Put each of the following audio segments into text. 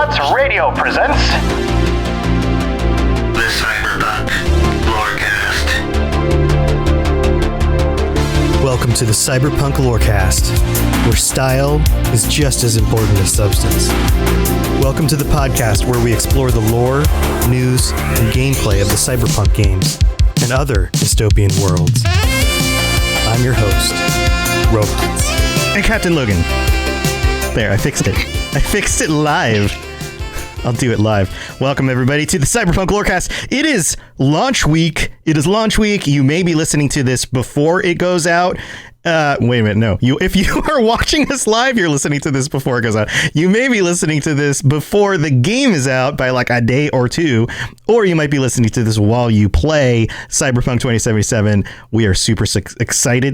Robots Radio presents the Cyberpunk Lorecast. Welcome to the Cyberpunk Lorecast, where style is just as important as substance. Welcome to the podcast where we explore the lore, news, and gameplay of the Cyberpunk games and other dystopian worlds. I'm your host, Robots. And Captain Logun. There, I fixed it. I fixed it live. I'll do it live. Welcome, everybody, to the Cyberpunk Lorecast. It is launch week. You may be listening to this before it goes out. Wait a minute, no. If you are watching us live, you're listening to this before it goes out. You may be listening to this before the game is out by like a day or two, or you might be listening to this while you play Cyberpunk 2077. We are super excited.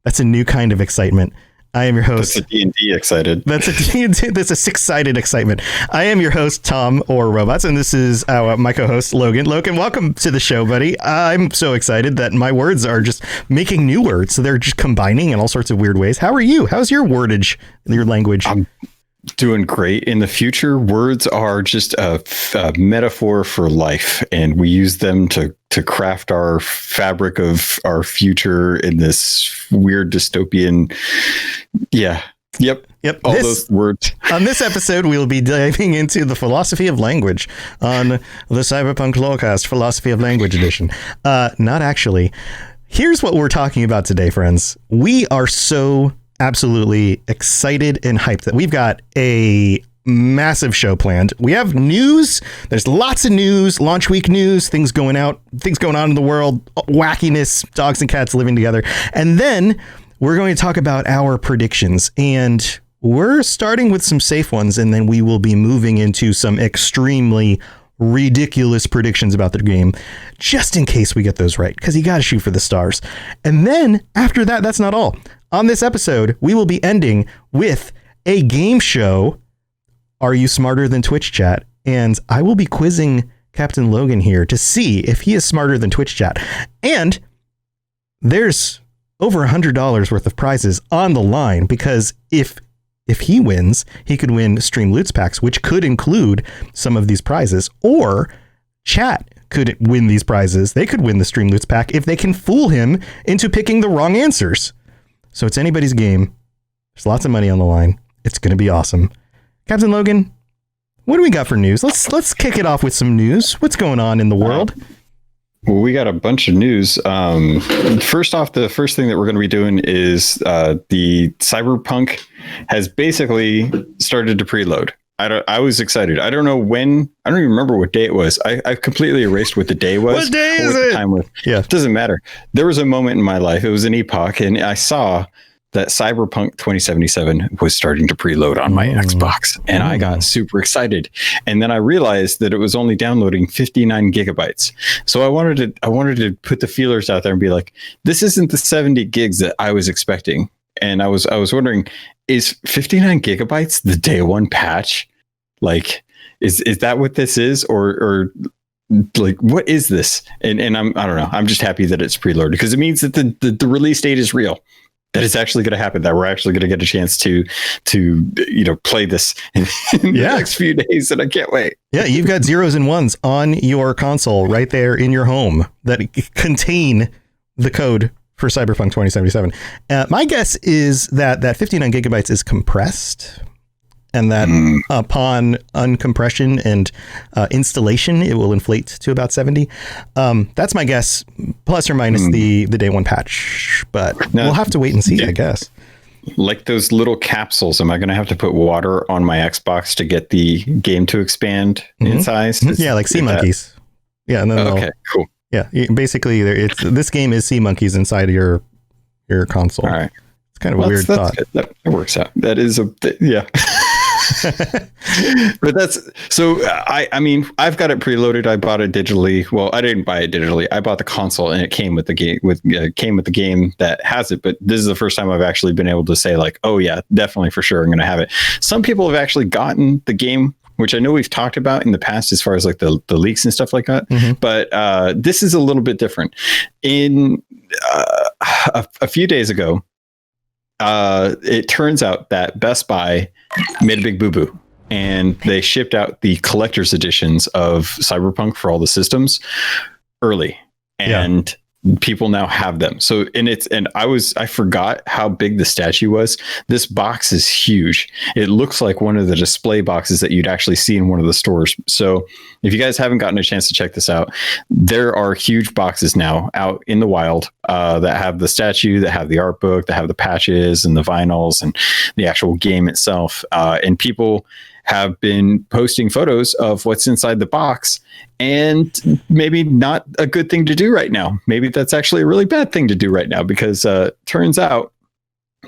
That's a new kind of excitement. I am your host. That's a D&D excited. That's a six-sided excitement. I am your host, Tom, or Robots, and this is my co-host, Logun. Logan, welcome to the show, buddy. I'm so excited that my words are just making new words, so they're just combining in all sorts of weird ways. How are you? How's your wordage, your language? I'm doing great. In the future, words are just a metaphor for life, and we use them to craft our fabric of our future in this weird dystopian. Yeah. Yep. All those words. On this episode, we'll be diving into the philosophy of language on the Cyberpunk Lorecast Philosophy of Language Edition. Not actually. Here's what we're talking about today, friends. We are so absolutely excited and hyped that we've got a massive show planned. We have news. There's lots of news, launch week news, things going on in the world, wackiness, dogs and cats living together. And then we're going to talk about our predictions, and we're starting with some safe ones, and then we will be moving into some extremely ridiculous predictions about the game, just in case we get those right, because you got to shoot for the stars. And then after that, that's not all. On this episode, we will be ending with a game show. Are you smarter than Twitch chat? And I will be quizzing Captain Logun here to see if he is smarter than Twitch chat. And there's over $100 worth of prizes on the line, because if he wins, he could win Stream Loots packs, which could include some of these prizes, or chat could win these prizes. They could win the Stream Loots pack if they can fool him into picking the wrong answers. So it's anybody's game. There's lots of money on the line. It's going to be awesome. Captain Logun, what do we got for news? Let's kick it off with some news. What's going on in the world? Well, we got a bunch of news. First off, the first thing that we're going to be doing is the Cyberpunk has basically started to preload. I was excited. I don't know when. I don't even remember what day it was. I completely erased what the day was. What day is it? Time was. Yeah, it doesn't matter. There was a moment in my life. It was an epoch, and I saw that Cyberpunk 2077 was starting to preload on my Xbox, and I got super excited. And then I realized that it was only downloading 59 gigabytes. So I wanted to put the feelers out there and be like, this isn't the 70 gigs that I was expecting. And I was wondering, is 59 gigabytes the day one patch? Like, is that what this is, or like, what is this? And I don't know. I'm just happy that it's preloaded, because it means that the release date is real. That it's actually going to happen, that we're actually going to get a chance to play this in the next few days, and I can't wait. Yeah, you've got zeros and ones on your console right there in your home that contain the code for Cyberpunk 2077. My guess is that 59 gigabytes is compressed, and that upon uncompression and installation, it will inflate to about 70. That's my guess, plus or minus the day one patch. But we'll have to wait and see, I guess. Like those little capsules, am I going to have to put water on my Xbox to get the game to expand in size? Yeah, like sea monkeys. Yeah. And then okay, cool. Yeah, basically, this game is sea monkeys inside your console. All right. It's kind of a weird thought. Good. That works out. That is yeah. But that's so I mean, I've got it preloaded. I bought it digitally. Well, I didn't buy it digitally. I bought the console, and it came with the game came with the game that has it. But this is the first time I've actually been able to say, like, oh yeah, definitely for sure I'm going to have it. Some people have actually gotten the game, which I know we've talked about in the past as far as like the leaks and stuff like that. But this is a little bit different. In a few days ago, it turns out that Best Buy made a big boo-boo, and they shipped out the collector's editions of Cyberpunk for all the systems early, and people now have them. So, and I forgot how big the statue was. This box is huge. It looks like one of the display boxes that you'd actually see in one of the stores. So if you guys haven't gotten a chance to check this out, there are huge boxes now out in the wild that have the statue, that have the art book, that have the patches and the vinyls and the actual game itself. And people have been posting photos of what's inside the box, and maybe not a good thing to do right now. Maybe that's actually a really bad thing to do right now, because turns out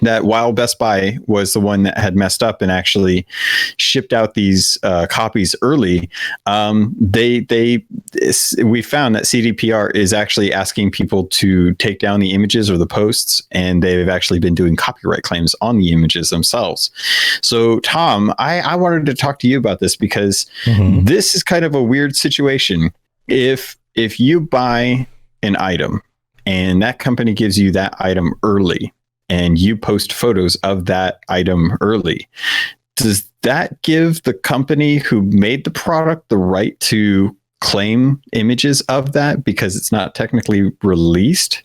that while Best Buy was the one that had messed up and actually shipped out these copies early, we found that CDPR is actually asking people to take down the images or the posts, and they've actually been doing copyright claims on the images themselves. So, Tom, I wanted to talk to you about this, because this is kind of a weird situation. If you buy an item and that company gives you that item early, and you post photos of that item early, does that give the company who made the product the right to claim images of that because it's not technically released?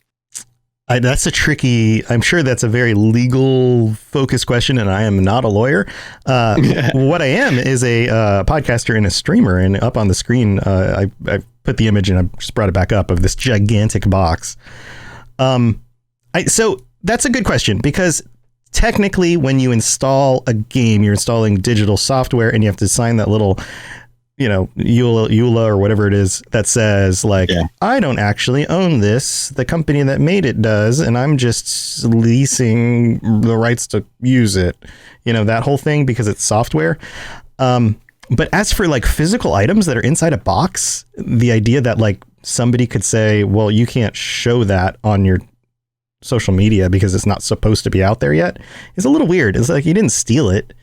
That's a tricky, I'm sure that's a very legal focused question, and I am not a lawyer. What I am is a podcaster and a streamer, and up on the screen, I put the image, and I just brought it back up, of this gigantic box. So that's a good question, because technically when you install a game, you're installing digital software, and you have to sign that little, EULA or whatever it is that says I don't actually own this. The company that made it does, and I'm just leasing the rights to use it. That whole thing, because it's software. But as for physical items that are inside a box, the idea that somebody could say, well, you can't show that on your social media because it's not supposed to be out there yet, is a little weird. It's like, you didn't steal it.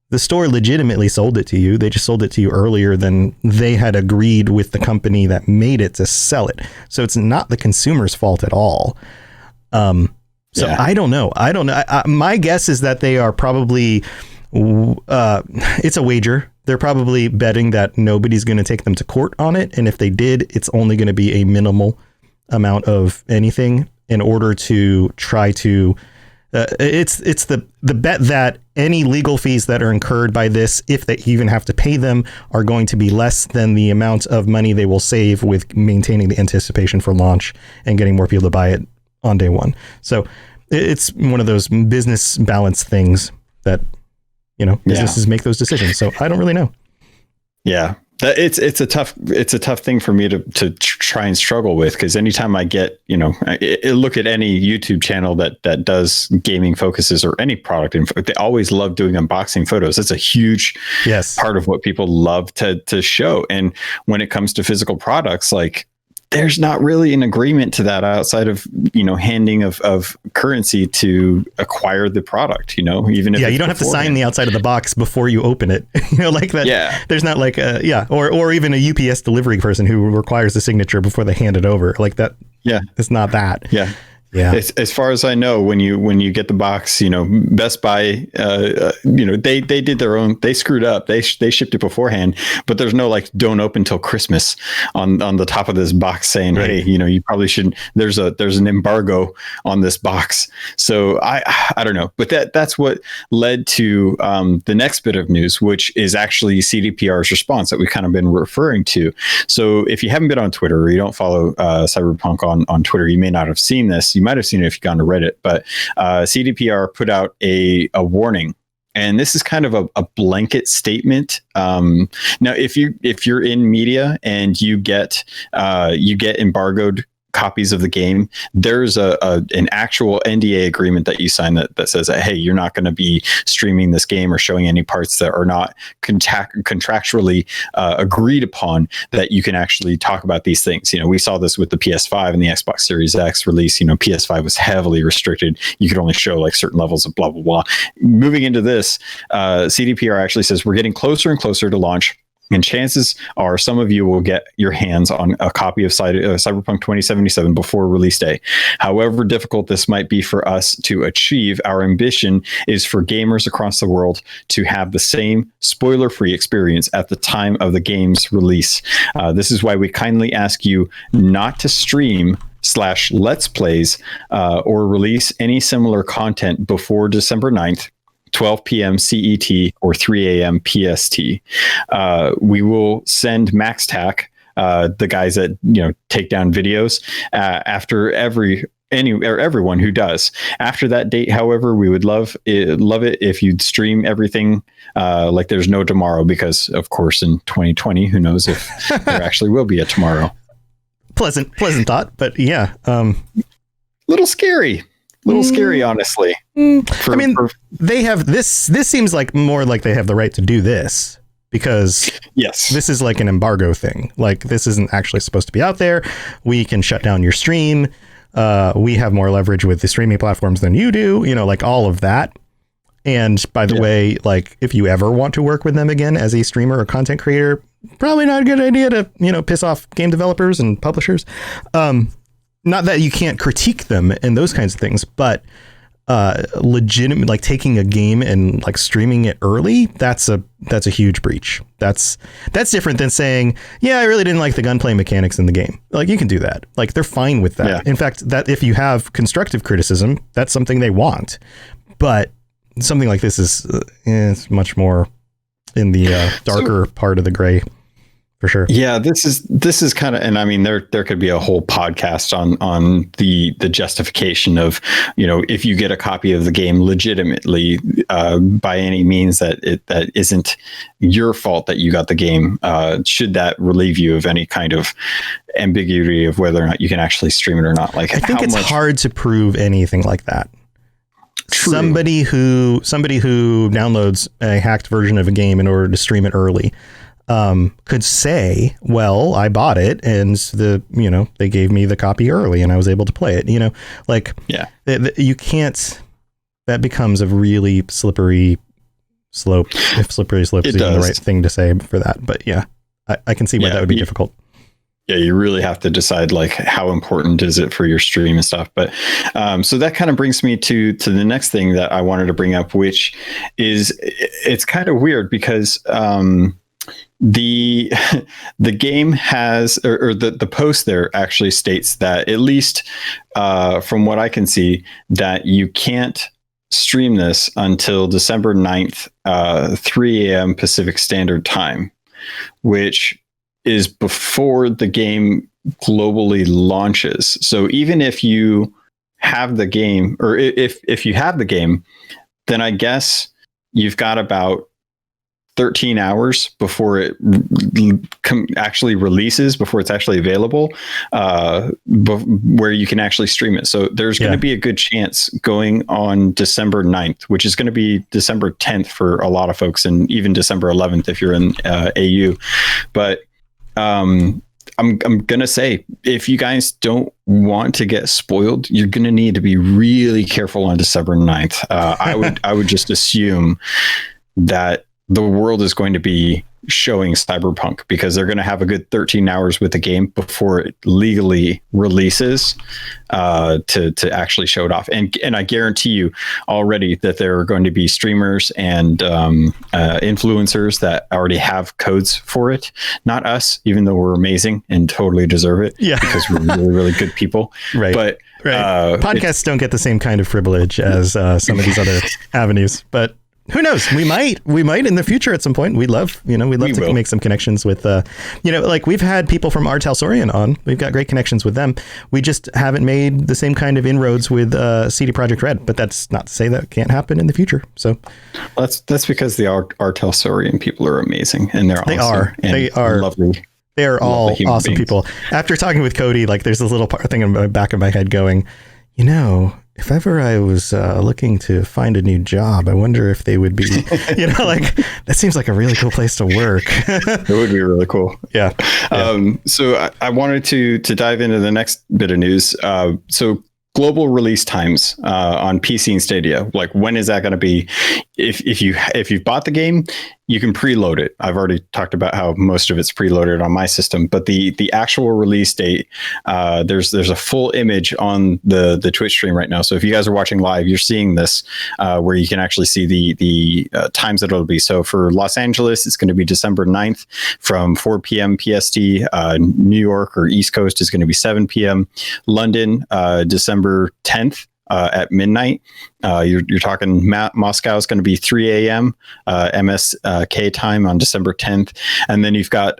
The store legitimately sold it to you. They just sold it to you earlier than they had agreed with the company that made it to sell it. So it's not the consumer's fault at all. I don't know. My guess is that they are probably, it's a wager. They're probably betting that nobody's going to take them to court on it. And if they did, it's only going to be a minimal amount of anything, in order to try to, it's the bet that any legal fees that are incurred by this, if they even have to pay them, are going to be less than the amount of money they will save with maintaining the anticipation for launch and getting more people to buy it on day one. So it's one of those business balance things that, businesses make those decisions. So I don't really know. Yeah. It's a tough thing for me to try and struggle with, because anytime I get, look at any YouTube channel that does gaming focuses or any product, and they always love doing unboxing photos. That's a huge part of what people love to show. And when it comes to physical products, there's not really an agreement to that outside of, handing of currency to acquire the product, even if you don't have to sign the outside of the box before you open it, that. Yeah. There's not or even a UPS delivery person who requires a signature before they hand it over that. Yeah. It's not that. Yeah. Yeah. As far as I know, when you get the box, Best Buy, they did their own. They screwed up. They shipped it beforehand, but there's no don't open till Christmas on the top of this box saying, right. Hey, you probably shouldn't. There's an embargo on this box. So I don't know, but that's what led to the next bit of news, which is actually CDPR's response that we've kind of been referring to. So if you haven't been on Twitter, or you don't follow Cyberpunk on Twitter, you may not have seen this. You might have seen it if you've gone to Reddit, but CDPR put out a warning, and this is kind of a blanket statement. Now, if you're in media and you get embargoed copies of the game, there's an actual NDA agreement that you sign that says that, hey, you're not going to be streaming this game or showing any parts that are not contractually agreed upon, that you can actually talk about these things. We saw this with the PS5 and the Xbox Series X release. PS5 was heavily restricted. You could only show certain levels of blah, blah, blah. Moving into this, CDPR actually says we're getting closer and closer to launch. And chances are some of you will get your hands on a copy of Cyberpunk 2077 before release day. However difficult this might be for us to achieve, our ambition is for gamers across the world to have the same spoiler-free experience at the time of the game's release. This is why we kindly ask you not to stream / let's plays or release any similar content before December 9th, 12 p.m. CET or 3 a.m. PST. We will send MaxTac, the guys that take down videos, after everyone who does. After that date, however, we would love it if you'd stream everything like there's no tomorrow, because of course in 2020, who knows if there actually will be a tomorrow. Pleasant thought, but yeah, little scary. Scary, honestly. They have this seems like more like they have the right to do this, because yes, this is like an embargo thing. Like, this isn't actually supposed to be out there. We can shut down your stream. We have more leverage with the streaming platforms than you do, like all of that. And by the way, like, if you ever want to work with them again as a streamer or content creator, probably not a good idea to, piss off game developers and publishers. Not that you can't critique them and those kinds of things, but legitimate, like taking a game and like streaming it early, that's a huge breach. That's different than saying, yeah, I really didn't like the gunplay mechanics in the game. Like, you can do that. Like, they're fine with that. Yeah. In fact, that if you have constructive criticism, that's something they want. But something like this is much more in the darker part of the gray. For sure. Yeah, this is kind of, and I mean, there could be a whole podcast on the justification of, if you get a copy of the game legitimately, by any means that isn't your fault that you got the game, should that relieve you of any kind of ambiguity of whether or not you can actually stream it or not? Like, I think it's hard to prove anything like that. True. Somebody who downloads a hacked version of a game in order to stream it early could say, well, I bought it and they gave me the copy early and I was able to play it, you can't, that becomes a really slippery slope, if slippery slope is even the right thing to say for that. But yeah, I can see why that would be difficult. Yeah, you really have to decide, like, how important is it for your stream and stuff. But so that kind of brings me to the next thing that I wanted to bring up, which is, it's kind of weird because the game has, or the post there actually states that, at least from what I can see, that you can't stream this until December 9th, 3 a.m. Pacific Standard Time, which is before the game globally launches. So even if you have the game, or if you have the game, then I guess you've got about 13 hours before it actually releases, before it's actually available, where you can actually stream it. So there's going to be a good chance going on December 9th, which is going to be December 10th for a lot of folks, and even December 11th if you're in AU. But I'm going to say, if you guys don't want to get spoiled, you're going to need to be really careful on December 9th. I would just assume that the world is going to be showing Cyberpunk, because they're going to have a good 13 hours with the game before it legally releases to actually show it off. And I guarantee you already that there are going to be streamers and influencers that already have codes for it. Not us, even though we're amazing and totally deserve it. Yeah, because we're really, really good people. Right. But podcasts don't get the same kind of privilege as some of these other avenues, but who knows? We might in the future at some point. We'd love to make some connections with, like, we've had people from Art Talsorian on. We've got great connections with them. We just haven't made the same kind of inroads with CD Projekt Red, but that's not to say that can't happen in the future. So that's because the Art Talsorian people are amazing, and they are lovely. They are all awesome people. After talking with Cody, like, there's this little thing in the back of my head going, if ever I was looking to find a new job, I wonder if they would be, like, that seems like a really cool place to work. It would be really cool. Yeah. So I wanted to dive into the next bit of news. So global release times on PC and Stadia, like, when is that going to be? If you've bought the game, you can preload it. I've already talked about how most of it's preloaded on my system, but the actual release date, there's a full image on the Twitch stream right now. So if you guys are watching live, you're seeing this where you can actually see the times that it'll be. So for Los Angeles, it's going to be December 9th from 4 p.m. PST. New York or East Coast is going to be 7 p.m. London, December 10th. At midnight, you're talking Moscow is going to be 3 a.m. MSK time on December 10th, and then you've got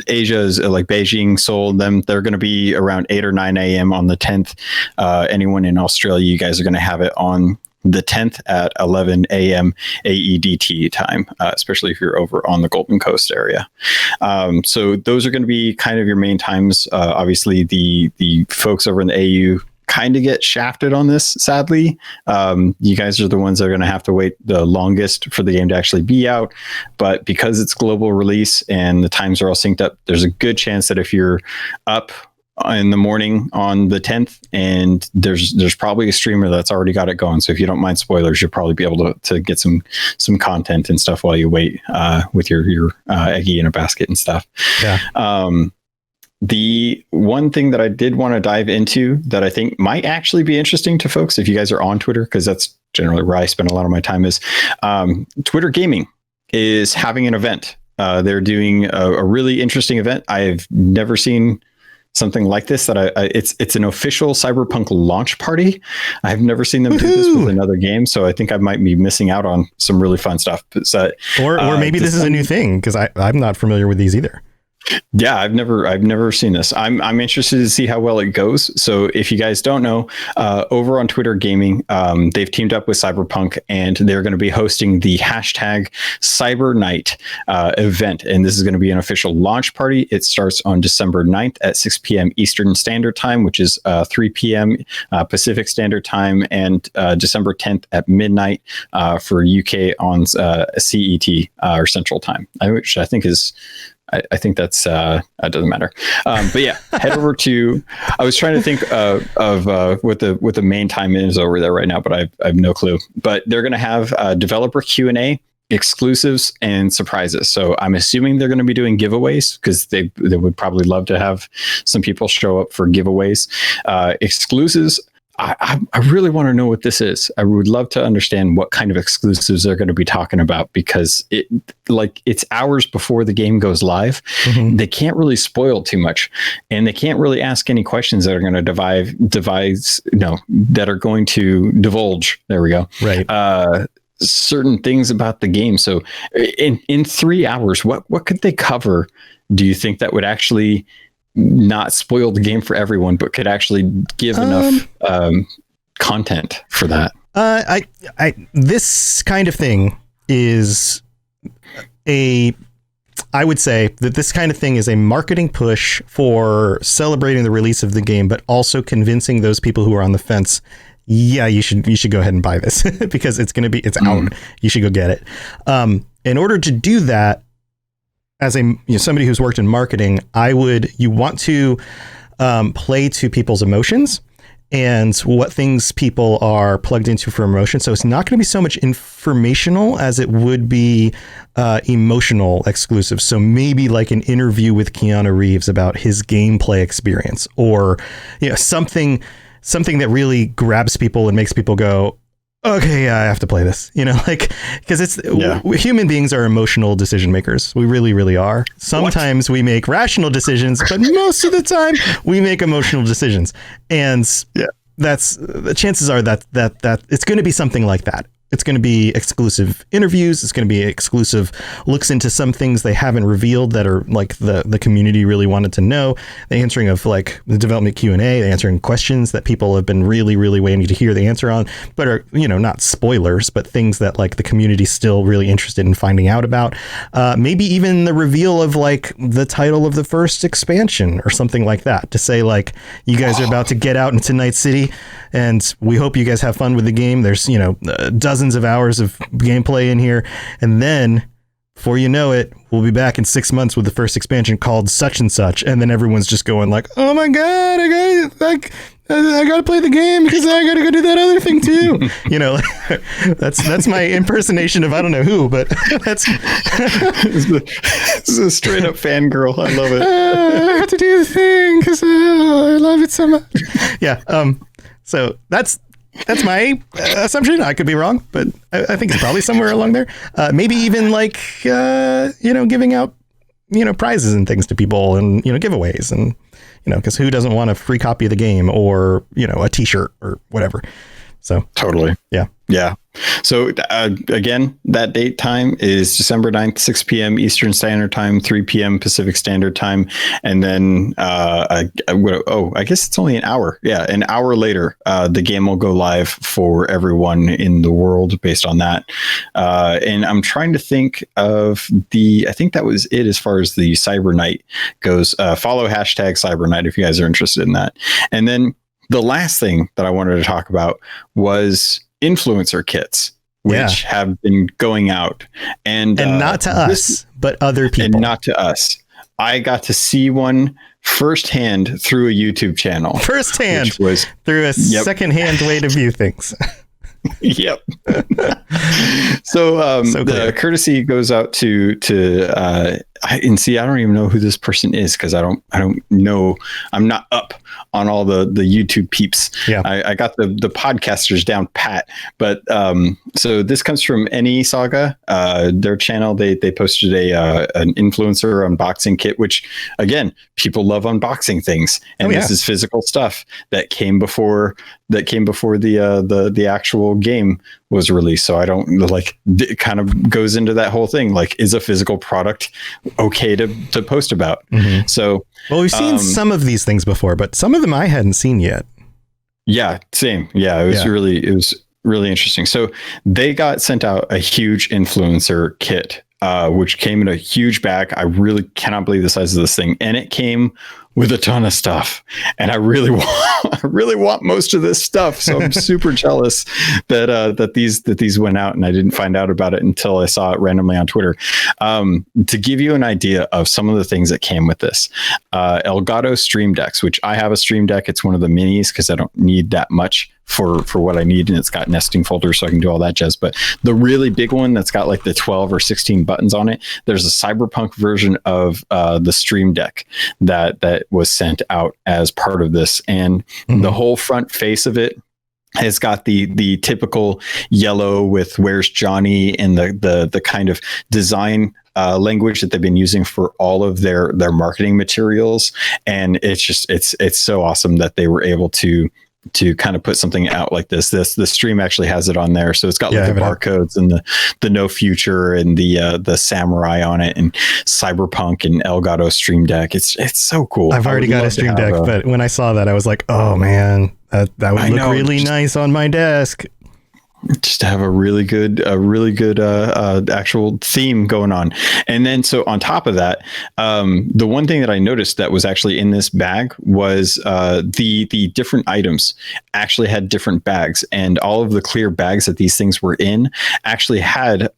Asia's like Beijing, Seoul. They're going to be around 8 or 9 a.m. on the 10th. Anyone in Australia, you guys are going to have it on the 10th at 11 a.m. AEDT time, especially if you're over on the Golden Coast area. So those are going to be kind of your main times. Obviously, the folks over in the AU kind of get shafted on this, sadly. You guys are the ones that are going to have to wait the longest for the game to actually be out. But because it's global release and the times are all synced up, there's a good chance that if you're up in the morning on the 10th, and there's probably a streamer that's already got it going. So if you don't mind spoilers, you'll probably be able to get some content and stuff while you wait with your eggie in a basket and stuff. Yeah. The one thing that I did want to dive into that I think might actually be interesting to folks, if you guys are on Twitter, because that's generally where I spend a lot of my time, is Twitter Gaming is having an event. They're doing a really interesting event. I've never seen something like this. It's an official Cyberpunk launch party. I've never seen them do this with another game, so I think I might be missing out on some really fun stuff. Or maybe this is a new thing, because I'm not familiar with these either. Yeah, I've never seen this. I'm interested to see how well it goes. So if you guys don't know, over on Twitter Gaming, they've teamed up with Cyberpunk, and they're going to be hosting the hashtag Cybernight event. And this is going to be an official launch party. It starts on December 9th at 6 p.m. Eastern Standard Time, which is 3 p.m. Pacific Standard Time, and December 10th at midnight for UK on CET or Central Time, which I think is... I think that's it doesn't matter. But yeah, head over to. I was trying to think of what the main time is over there right now, but I have no clue. But they're going to have developer Q&A, exclusives, and surprises. So I'm assuming they're going to be doing giveaways, because they would probably love to have some people show up for giveaways. Exclusives. I really want to know what this is. I would love to understand what kind of exclusives they're going to be talking about, because it's hours before the game goes live. Mm-hmm. They can't really spoil too much, and they can't really ask any questions that are going to that are going to divulge. There we go. Right. Certain things about the game. So in 3 hours, what could they cover? Do you think that would actually not spoil the game for everyone, but could actually give enough content for that? This kind of thing is I would say that this kind of thing is a marketing push for celebrating the release of the game, but also convincing those people who are on the fence, yeah, you should go ahead and buy this because it's out. You should go get it. In order to do that, as somebody who's worked in marketing, you want to play to people's emotions and what things people are plugged into for emotion. So it's not going to be so much informational as it would be emotional exclusive. So maybe like an interview with Keanu Reeves about his gameplay experience, or something that really grabs people and makes people go, okay, yeah, I have to play this, because human beings are emotional decision makers. We really, really are. Sometimes we make rational decisions, but most of the time we make emotional decisions. And that's the chances are that it's going to be something like that. It's going to be exclusive interviews. It's going to be exclusive looks into some things they haven't revealed that are like the community really wanted to know. The answering of like the development Q&A, the answering questions that people have been really, really waiting to hear the answer on, but are, not spoilers, but things that like the community's still really interested in finding out about. Maybe even the reveal of like the title of the first expansion or something like that, to say like, you guys are about to get out into Night City and we hope you guys have fun with the game. There's, dozens of hours of gameplay in here, and then before you know it, we'll be back in 6 months with the first expansion called such and such, and then everyone's just going like, oh my god, I gotta play the game because I gotta go do that other thing too. That's my impersonation of I don't know who, but that's this is a straight up fangirl. I love it. I have to do the thing because I love it so much. Yeah. So that's my assumption. I could be wrong, but I think it's probably somewhere along there. Maybe even like giving out prizes and things to people, and giveaways, and because who doesn't want a free copy of the game or a T-shirt or whatever. So totally. Yeah. So again, that date time is December 9th, 6 p.m. Eastern Standard Time, 3 p.m. Pacific Standard Time. And then I guess it's only an hour. Yeah, an hour later, the game will go live for everyone in the world based on that. And I'm trying to think of I think that was it as far as the Cybernight goes. Follow hashtag Cybernight if you guys are interested in that. And then the last thing that I wanted to talk about was influencer kits, which have been going out and not to us, but other people. And not to us. I got to see one firsthand through a YouTube channel. Firsthand through a secondhand way to view things. Yep. So the courtesy goes out to I don't even know who this person is because I don't know. I'm not up on all the YouTube peeps. Yeah. I got the podcasters down pat, but so this comes from NE Saga. Their channel, they posted an influencer unboxing kit, which again, people love unboxing things, and this is physical stuff that came before the actual game was released. So I don't it kind of goes into that whole thing. Like, is a physical product okay to post about? Mm-hmm. So, well, we've seen some of these things before, but some of them I hadn't seen yet. Yeah, same. Yeah, it was really interesting. So they got sent out a huge influencer kit, which came in a huge bag. I really cannot believe the size of this thing. And it came with a ton of stuff. And I really want most of this stuff. So I'm super jealous that these went out, and I didn't find out about it until I saw it randomly on Twitter. To give you an idea of some of the things that came with this, Elgato Stream Decks, which I have a Stream Deck. It's one of the minis because I don't need that much for what I need, and it's got nesting folders so I can do all that jazz. But the really big one that's got like the 12 or 16 buttons on it, there's a Cyberpunk version of the Stream Deck that was sent out as part of this, and the whole front face of it has got the typical yellow with "Where's Johnny" and the kind of design language that they've been using for all of their marketing materials. And it's so awesome that they were able to kind of put something out like this. The stream actually has it on there, so it's got like the barcodes and the no future and the samurai on it, and Cyberpunk and Elgato Stream Deck. It's so cool. I've already got a Stream Deck, but when I saw that, I was like, oh man, that would look really nice on my desk. Just to have a really good actual theme going on. And then so on top of that, the one thing that I noticed that was actually in this bag was the different items actually had different bags, and all of the clear bags that these things were in actually had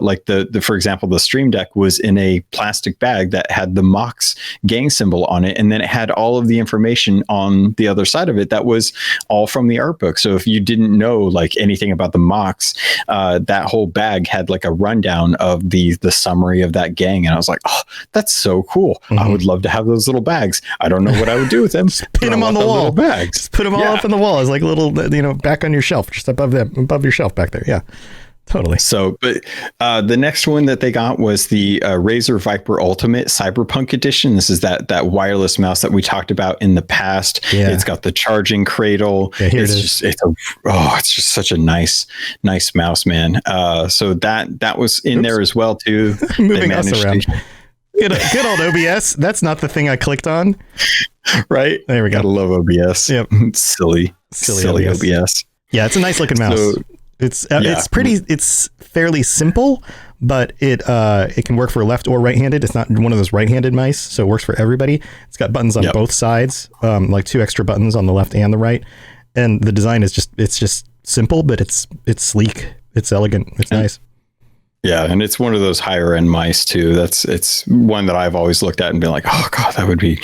like the for example, the Stream Deck was in a plastic bag that had the Mox gang symbol on it, and then it had all of the information on the other side of it that was all from the art book. So if you didn't know like anything about the Mox, that whole bag had like a rundown of the summary of that gang, and I was like, oh, that's so cool. I would love to have those little bags. I don't know what I would do with them. Pin them on the wall. Bags. Just put them all up on the wall as like little, back on your shelf, just above your shelf back there. Yeah. Totally. So, but the next one that they got was the Razer Viper Ultimate Cyberpunk Edition. This is that wireless mouse that we talked about in the past. Yeah. It's got the charging cradle. Yeah, it's just such a nice mouse, man. So that was in there as well too. Moving us around. Good old OBS. That's not the thing I clicked on. Right. There we go. Gotta love OBS. Yep. Silly OBS. Yeah, it's a nice looking mouse. So, it's fairly simple, but it can work for left or right-handed. It's not one of those right-handed mice, so it works for everybody. It's got buttons on both sides, like 2 extra buttons on the left and the right. And the design is just simple, but it's sleek. It's elegant. It's nice. Yeah, and it's one of those higher end mice too. It's one that I've always looked at and been like, oh god, that would be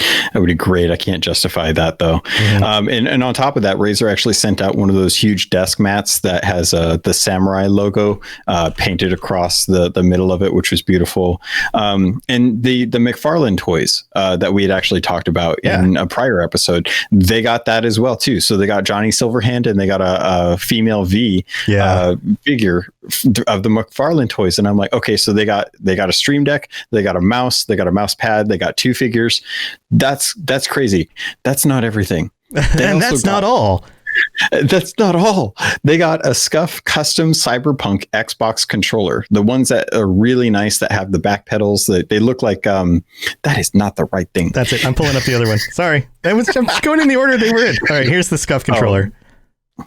great. I can't justify that though. Mm-hmm. And on top of that, Razer actually sent out one of those huge desk mats that has the samurai logo painted across the middle of it, which was beautiful. And the McFarlane toys that we had actually talked about in a prior episode, they got that as well too. So they got Johnny Silverhand and they got a female V figure of the McFarlane toys. And I'm like, okay, so they got a Stream Deck, they got a mouse, they got a mouse pad, they got 2 figures. That's crazy. That's not everything. And that's not all. That's not all. They got a Scuff custom Cyberpunk Xbox controller. The ones that are really nice that have the back pedals that they look like. That is not the right thing. That's it. I'm pulling up the other one. Sorry. I'm just going in the order they were in. All right, here's the Scuff controller.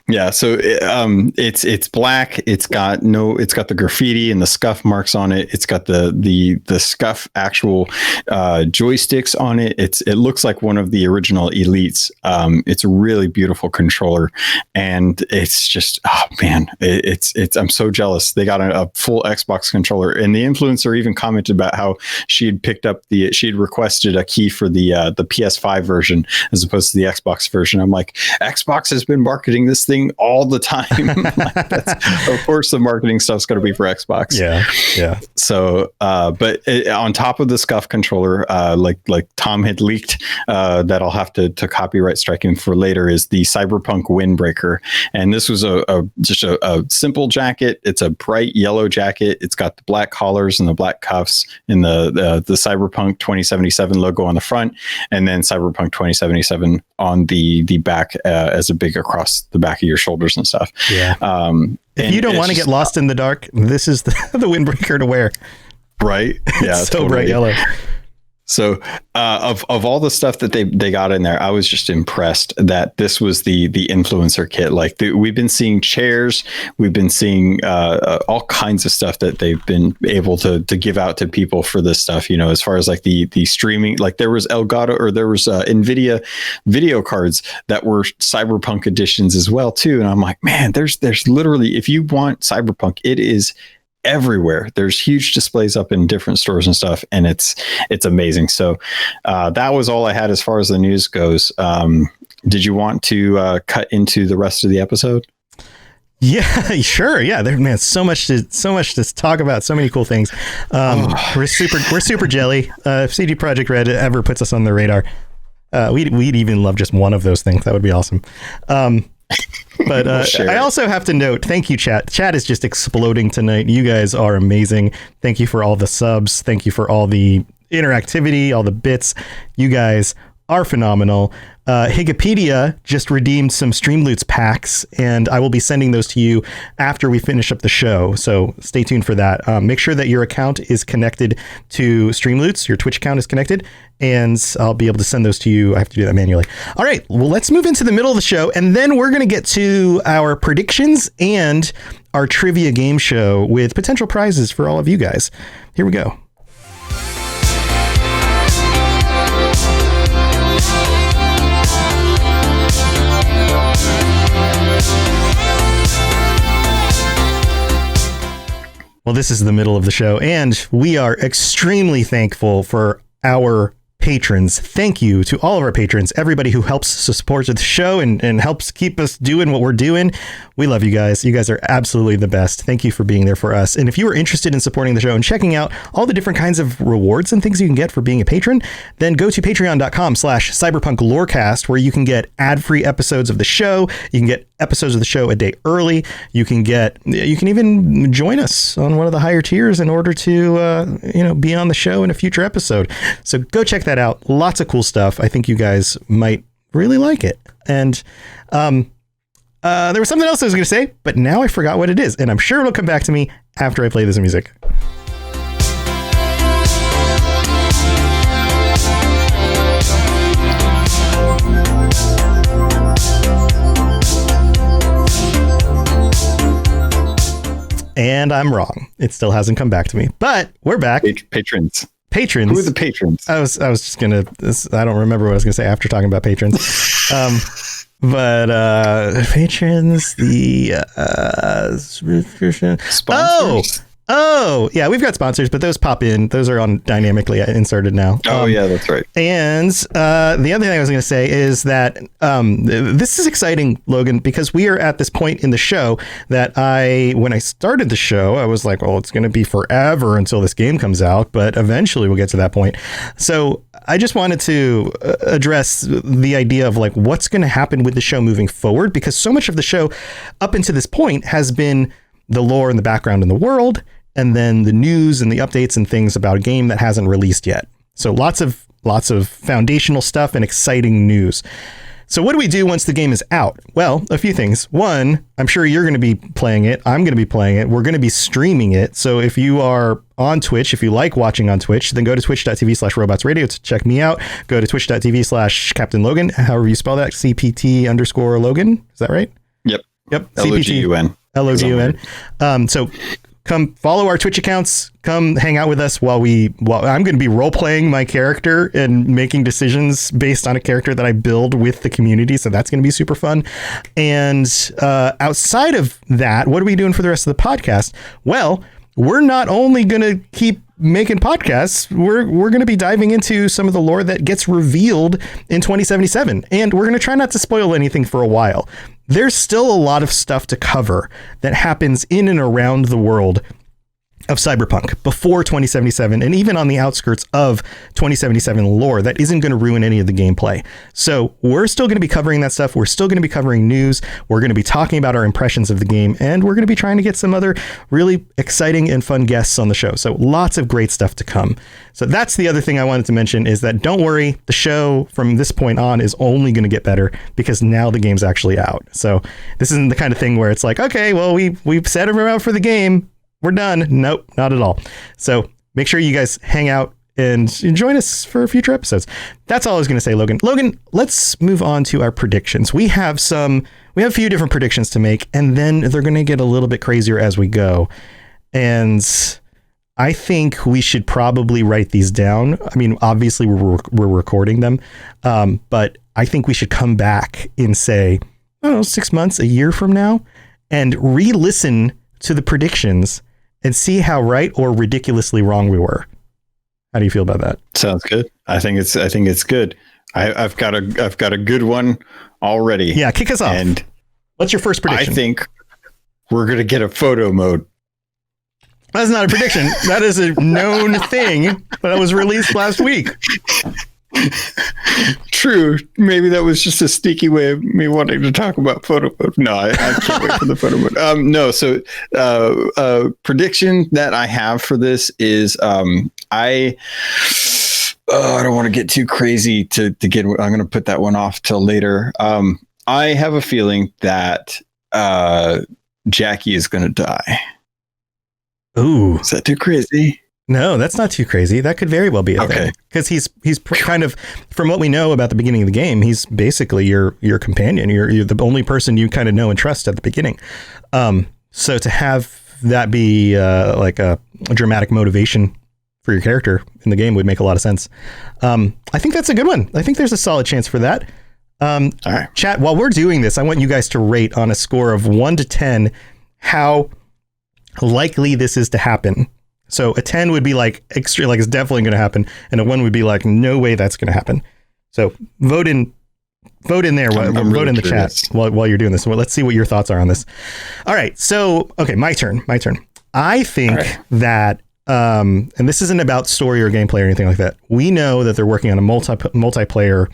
Yeah, so it's black. It's got the graffiti and the Scuff marks on it. It's got the Scuff actual joysticks on it. It looks like one of the original Elites. It's a really beautiful controller, and it's just man, I'm so jealous. They got a full Xbox controller, and the influencer even commented about how she'd requested a key for the PS5 version as opposed to the Xbox version. I'm like, Xbox has been marketing this thing all the time. Of course the marketing stuff's going to be for Xbox. Yeah. So but on top of the Scuff controller, like Tom had leaked, that I'll have to copyright strike him for later, is the Cyberpunk Windbreaker. And this was just a simple jacket. It's a bright yellow jacket. It's got the black collars and the black cuffs and the Cyberpunk 2077 logo on the front, and then Cyberpunk 2077 on the back as a big across the back of your shoulders and stuff. Yeah. If you don't want to get lost in the dark, this is the windbreaker to wear. Right. Yeah. It's so bright yellow. So of all the stuff that they got in there, I was just impressed that this was the influencer kit. Like we've been seeing chairs, we've been seeing all kinds of stuff that they've been able to give out to people for this stuff. You know, as far as like the streaming, like there was Elgato, or there was NVIDIA video cards that were Cyberpunk editions as well too. And I'm like, man, there's literally, if you want Cyberpunk, it is everywhere. There's huge displays up in different stores and stuff, and it's amazing. So that was all I had as far as the news goes. Did you want to cut into the rest of the episode? Yeah, sure. Yeah, man, so much to talk about. So many cool things. We're super jelly. If CD Projekt Red ever puts us on the radar, we'd even love just one of those things. That would be awesome. But I also have to note, thank you, chat. Chat is just exploding tonight. You guys are amazing. Thank you for all the subs. Thank you for all the interactivity, all the bits. You guys are phenomenal. Higipedia just redeemed some Streamloots packs, and I will be sending those to you after we finish up the show. So stay tuned for that. Make sure that your account is connected to Streamloots. Your Twitch account is connected, and I'll be able to send those to you. I have to do that manually. All right. Well, let's move into the middle of the show, and then we're going to get to our predictions and our trivia game show with potential prizes for all of you guys. Here we go. Well, this is the middle of the show, and we are extremely thankful for our patrons. Thank you to all of our patrons, everybody who helps support the show and helps keep us doing what we're doing. We love you guys. You guys are absolutely the best. Thank you for being there for us. And if you are interested in supporting the show and checking out all the different kinds of rewards and things you can get for being a patron, then go to patreon.com/Cyberpunk Lorecast, where you can get ad-free episodes of the show. You can get episodes of the show a day early. You can even join us on one of the higher tiers in order to be on the show in a future episode. So go check that out. Lots of cool stuff. I think you guys might really like it. And there was something else I was going to say, but now I forgot what it is, and I'm sure it'll come back to me after I play this music. And I'm wrong. It still hasn't come back to me, but we're back. Patrons. Who are the patrons? I was just gonna. I don't remember what I was gonna say after talking about patrons. But patrons, the sponsors. Oh, yeah, we've got sponsors, but those pop in. Those are on dynamically inserted now. Yeah, that's right. And the other thing I was going to say is that this is exciting, Logan, because we are at this point in the show that when I started the show, I was like, well, it's going to be forever until this game comes out, but eventually we'll get to that point. So I just wanted to address the idea of like what's going to happen with the show moving forward, because so much of the show up until this point has been the lore and the background in the world, and then the news and the updates and things about a game that hasn't released yet. So lots of foundational stuff and exciting news. So what do we do once the game is out? Well, a few things. One, I'm sure you're going to be playing it. I'm going to be playing it. We're going to be streaming it. So if you are on Twitch, if you like watching on Twitch, then go to twitch.tv/robotsradio to check me out. Go to twitch.tv/Captain Logan, however you spell that, CPT_Logan. Is that right? Yep. CPT. Logun. So come follow our Twitch accounts. Come hang out with us while I'm going to be role playing my character and making decisions based on a character that I build with the community. So that's going to be super fun. And outside of that, what are we doing for the rest of the podcast? Well, we're not only going to keep making podcasts, we're going to be diving into some of the lore that gets revealed in 2077. And we're going to try not to spoil anything for a while. There's still a lot of stuff to cover that happens in and around the world of Cyberpunk before 2077, and even on the outskirts of 2077 lore that isn't going to ruin any of the gameplay. So we're still going to be covering that stuff. We're still going to be covering news. We're going to be talking about our impressions of the game, and we're going to be trying to get some other really exciting and fun guests on the show. So lots of great stuff to come. So that's the other thing I wanted to mention, is that don't worry, the show from this point on is only going to get better because now the game's actually out. So this isn't the kind of thing where it's like, okay, well, we've set everyone out for the game, we're done. Nope, not at all. So make sure you guys hang out and join us for future episodes. That's all I was going to say, Logan. Logan, let's move on to our predictions. We have a few different predictions to make, and then they're going to get a little bit crazier as we go. And I think we should probably write these down. I mean, obviously we're recording them, but I think we should come back in, say, I don't know, 6 months, a year from now, and re-listen to the predictions and see how right or ridiculously wrong we were. How do you feel about that? Sounds good. I think it's good. I've got a good one already. Yeah, kick us off. And what's your first prediction? I think we're going to get a photo mode. That's not a prediction. That is a known thing that was released last week. True. Maybe that was just a sneaky way of me wanting to talk about photo mode. No, I can't wait for the photo mode. No, so prediction that I have for this is I don't want to get too crazy to get. I'm going to put that one off till later. I have a feeling that Jackie is going to die. Ooh, is that too crazy? No, that's not too crazy. That could very well be a thing. Because he's kind of, from what we know about the beginning of the game, he's basically your companion. You're the only person you kind of know and trust at the beginning. So to have that be like a dramatic motivation for your character in the game would make a lot of sense. I think that's a good one. I think there's a solid chance for that. All right. Chat, while we're doing this, I want you guys to rate on a score of 1 to 10 how likely this is to happen. So a 10 would be like extra, like it's definitely going to happen, and a 1 would be like no way that's going to happen. So vote in there. Vote really in the chat while you're doing this. Well, let's see what your thoughts are on this. All right. So okay, my turn. I think that and this isn't about story or gameplay or anything like that. We know that they're working on a multiplayer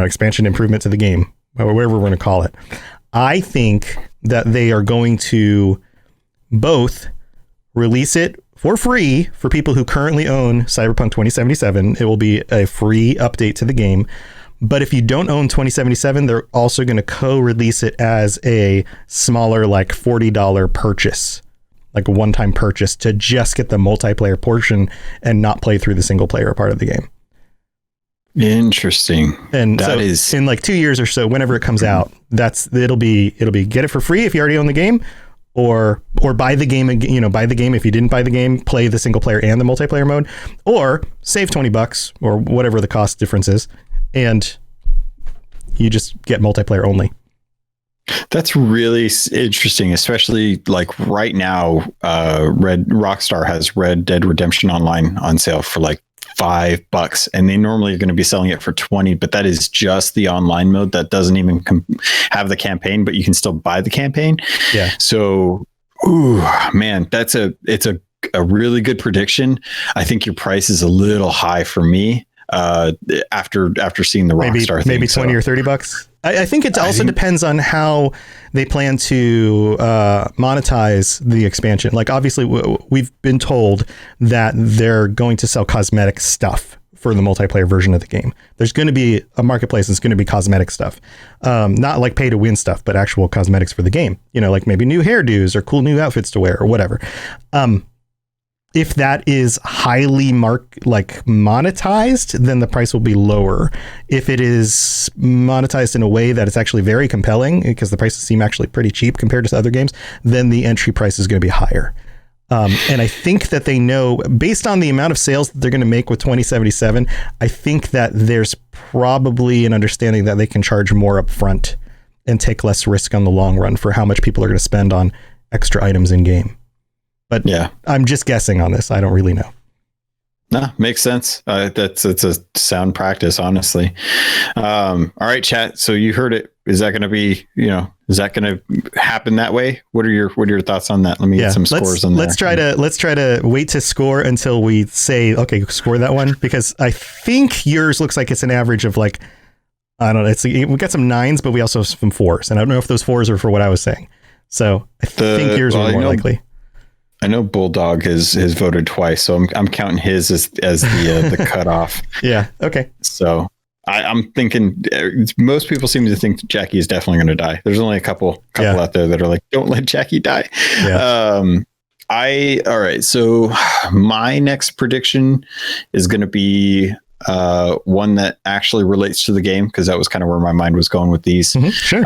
expansion improvement to the game, or whatever we're going to call it. I think that they are going to both release it for free for people who currently own Cyberpunk 2077. It will be a free update to the game. But if you don't own 2077, they're also going to co-release it as a smaller, like $40 purchase, like a one-time purchase to just get the multiplayer portion and not play through the single player part of the game. Interesting. And that is in like 2 years or so, whenever it comes out, it'll be get it for free if you already own the game. Or buy the game, buy the game. If you didn't buy the game, play the single player and the multiplayer mode, or save $20 or whatever the cost difference is, and you just get multiplayer only. That's really interesting, especially like right now. Rockstar has Red Dead Redemption Online on sale for like $5, and they normally are going to be selling it for 20, but that is just the online mode that doesn't even have the campaign, but you can still buy the campaign. Yeah. So, ooh, man, it's a really good prediction. I think your price is a little high for me. After seeing the Rockstar thing, maybe 20 or $30. I think it also depends on how they plan to monetize the expansion. Like, obviously, we've been told that they're going to sell cosmetic stuff for the multiplayer version of the game. There's going to be a marketplace that's going to be cosmetic stuff, not like pay to win stuff, but actual cosmetics for the game. You know, like maybe new hairdos or cool new outfits to wear or whatever. If that is highly monetized, then the price will be lower. If it is monetized in a way that it's actually very compelling, because the prices seem actually pretty cheap compared to other games, then the entry price is going to be higher. And I think that they know, based on the amount of sales that they're going to make with 2077, I think that there's probably an understanding that they can charge more upfront and take less risk on the long run for how much people are going to spend on extra items in game. But yeah, I'm just guessing on this. I don't really know. No, makes sense. It's a sound practice, honestly. All right, chat. So you heard it. Is that going to be, is that going to happen that way? What are your thoughts on that? Let me get some scores on that. Let's try to wait to score until we say, okay, score that one, because I think yours looks like it's an average of like, I don't know. We got some 9s, but we also have some 4s, and I don't know if those 4s are for what I was saying. So I think yours are more likely. I know Bulldog has voted twice, so I'm counting his as the cutoff. Yeah. Okay. So I'm thinking most people seem to think Jackie is definitely going to die. There's only a couple out there that are like, don't let Jackie die. Yeah. All right. So my next prediction is going to be one that actually relates to the game, because that was kind of where my mind was going with these. Mm-hmm, sure.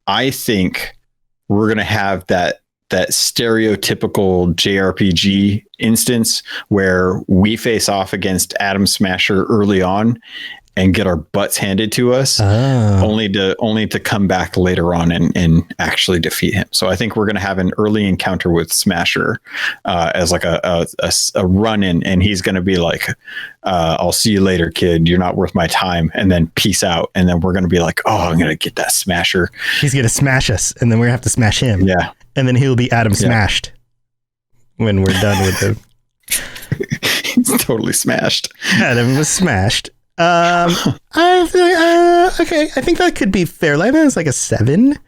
I think we're going to have that stereotypical JRPG instance where we face off against Atom Smasher early on and get our butts handed to us, only to come back later on and actually defeat him. So I think we're going to have an early encounter with Smasher as like a run-in, and he's going to be like, I'll see you later, kid. You're not worth my time. And then peace out. And then we're going to be like, oh, I'm going to get that Smasher. He's going to smash us, and then we're going to have to smash him. Yeah. And then he'll be Adam smashed when we're done with the... He's totally smashed. Adam was smashed. Okay, I think that could be fair. I think it's like a 7.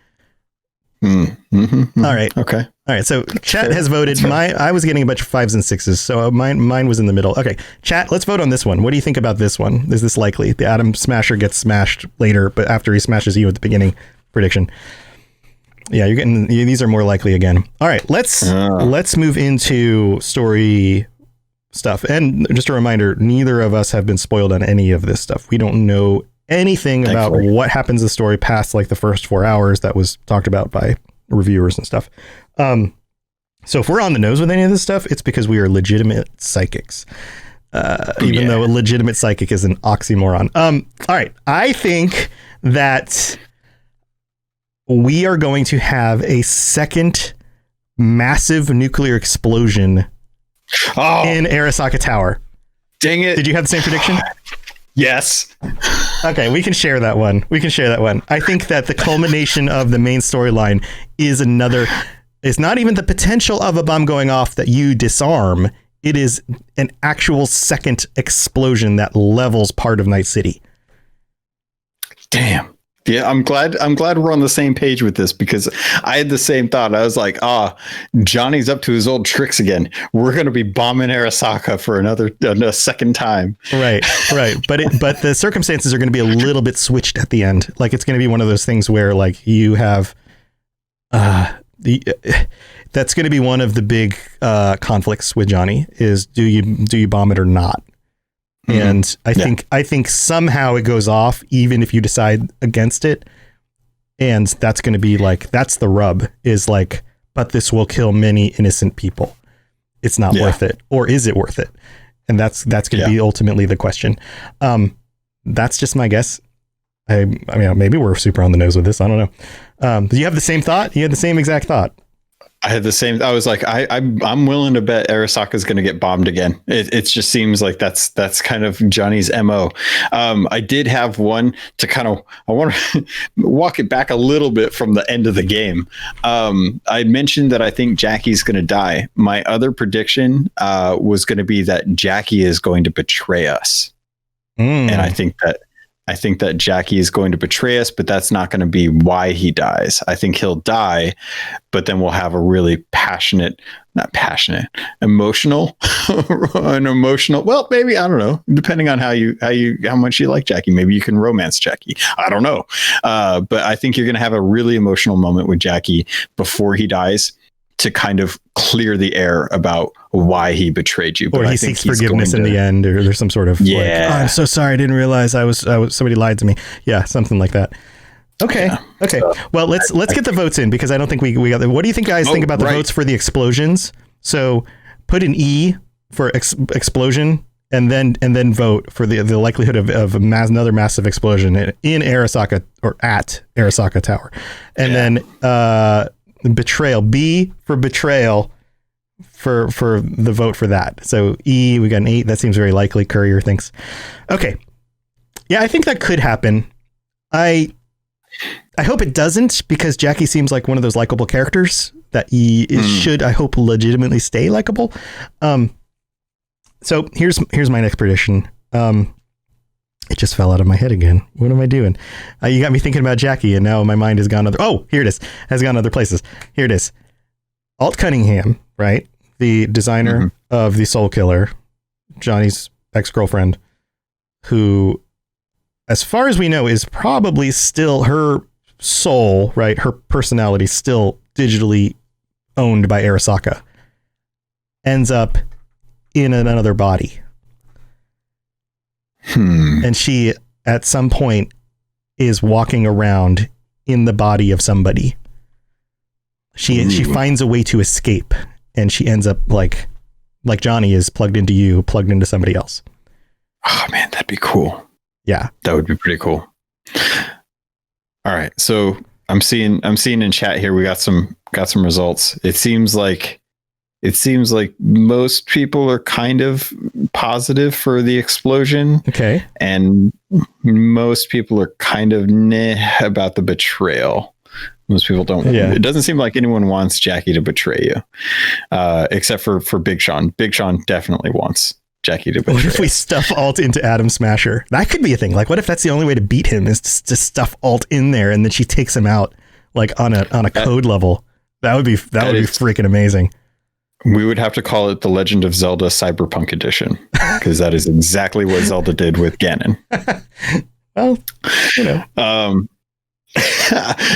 Mm-hmm. All right. Okay. All right. So chat has voted. I was getting a bunch of 5s and 6s, so mine was in the middle. Okay, chat, let's vote on this one. What do you think about this one? Is this likely? The Adam Smasher gets smashed later, but after he smashes you at the beginning. Prediction. Yeah, you're getting these are more likely again. All right, let's move into story stuff. And just a reminder, neither of us have been spoiled on any of this stuff. We don't know anything about what happens in the story past like the first 4 hours that was talked about by reviewers and stuff. So if we're on the nose with any of this stuff, it's because we are legitimate psychics. Even though a legitimate psychic is an oxymoron. All right, I think that we are going to have a second massive nuclear explosion in Arasaka Tower. Dang it. Did you have the same prediction? Yes. Okay, we can share that one. I think that the culmination of the main storyline is it's not even the potential of a bomb going off that you disarm. It is an actual second explosion that levels part of Night City. Damn. Yeah, I'm glad we're on the same page with this, because I had the same thought. I was like, Johnny's up to his old tricks again. We're going to be bombing Arasaka for a second time. Right. But the circumstances are going to be a little bit switched at the end. Like, it's going to be one of those things where like you have that's going to be one of the big conflicts with Johnny is do you bomb it or not? And I think somehow it goes off, even if you decide against it. And that's going to be like, that's the rub, is like, but this will kill many innocent people. It's not worth it. Or is it worth it? And that's going to be ultimately the question. That's just my guess. I mean, maybe we're super on the nose with this. I don't know. Do you have the same thought? You had the same exact thought. I had the same. I was like, I'm willing to bet Arasaka's going to get bombed again. It just seems like that's kind of Johnny's MO. I did have one to kind of, I want to walk it back a little bit from the end of the game. I mentioned that I think Jackie's going to die. My other prediction was going to be that Jackie is going to betray us. And I think that Jackie is going to betray us, but that's not going to be why he dies. I think he'll die, but then we'll have a really emotional, well, maybe, I don't know, depending on how much you like Jackie. Maybe you can romance Jackie. I don't know. But I think you're going to have a really emotional moment with Jackie before he dies to kind of clear the air about why he betrayed you. Or he seeks forgiveness in the end, or there's some sort of like, oh, I'm so sorry, I didn't realize I was somebody lied to me. Yeah, something like that. Okay. Yeah. Okay. Well, let's get the votes in, because I don't think we got the, what do you think guys think about the votes for the explosions? So put an E for explosion, and then vote for the likelihood of another massive explosion in Arasaka or at Arasaka Tower. And then betrayal, B for betrayal for the vote for that. So E, we got an 8. That seems very likely. Courier thinks. Okay. Yeah, I think that could happen. I hope it doesn't, because Jackie seems like one of those likable characters that should, I hope, legitimately stay likable. So here's my next prediction. It just fell out of my head again. What am I doing? You got me thinking about Jackie, and now my mind has gone here it is. Has gone other places. Here it is. Alt Cunningham, right? The designer of the Soul Killer, Johnny's ex-girlfriend, who, as far as we know, is probably still her soul, right? Her personality still digitally owned by Arasaka, ends up in another body. And she, at some point, is walking around in the body of somebody. She finds a way to escape, and she ends up like Johnny is plugged into somebody else. Oh man, that'd be cool. Yeah, that would be pretty cool. All right, so I'm seeing in chat here we got some results. It seems like most people are kind of positive for the explosion. Okay. And most people are kind of about the betrayal. Most people don't. Yeah. It doesn't seem like anyone wants Jackie to betray you, except for Big Sean. Big Sean definitely wants Jackie to betray. What if we stuff Alt into Adam Smasher? That could be a thing. Like, what if that's the only way to beat him is to stuff Alt in there, and then she takes him out like on a code level? That would be freaking amazing. We would have to call it the Legend of Zelda Cyberpunk Edition, because that is exactly what Zelda did with Ganon. Well, you know.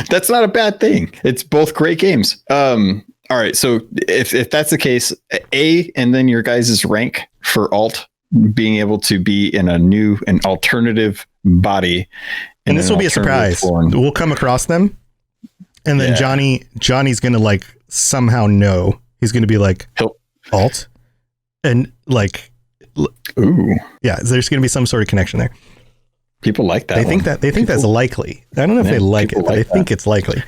That's not a bad thing. It's both great games. All right. So if that's the case, A, and then your guys' rank for Alt being able to be in an alternative body. And this will be a surprise. We'll come across them. And then Johnny's going to like somehow know. He's going to be like Alt, and like, ooh, yeah. There's going to be some sort of connection there. People like that. They think that's likely. I don't know if they like it, but I think it's likely.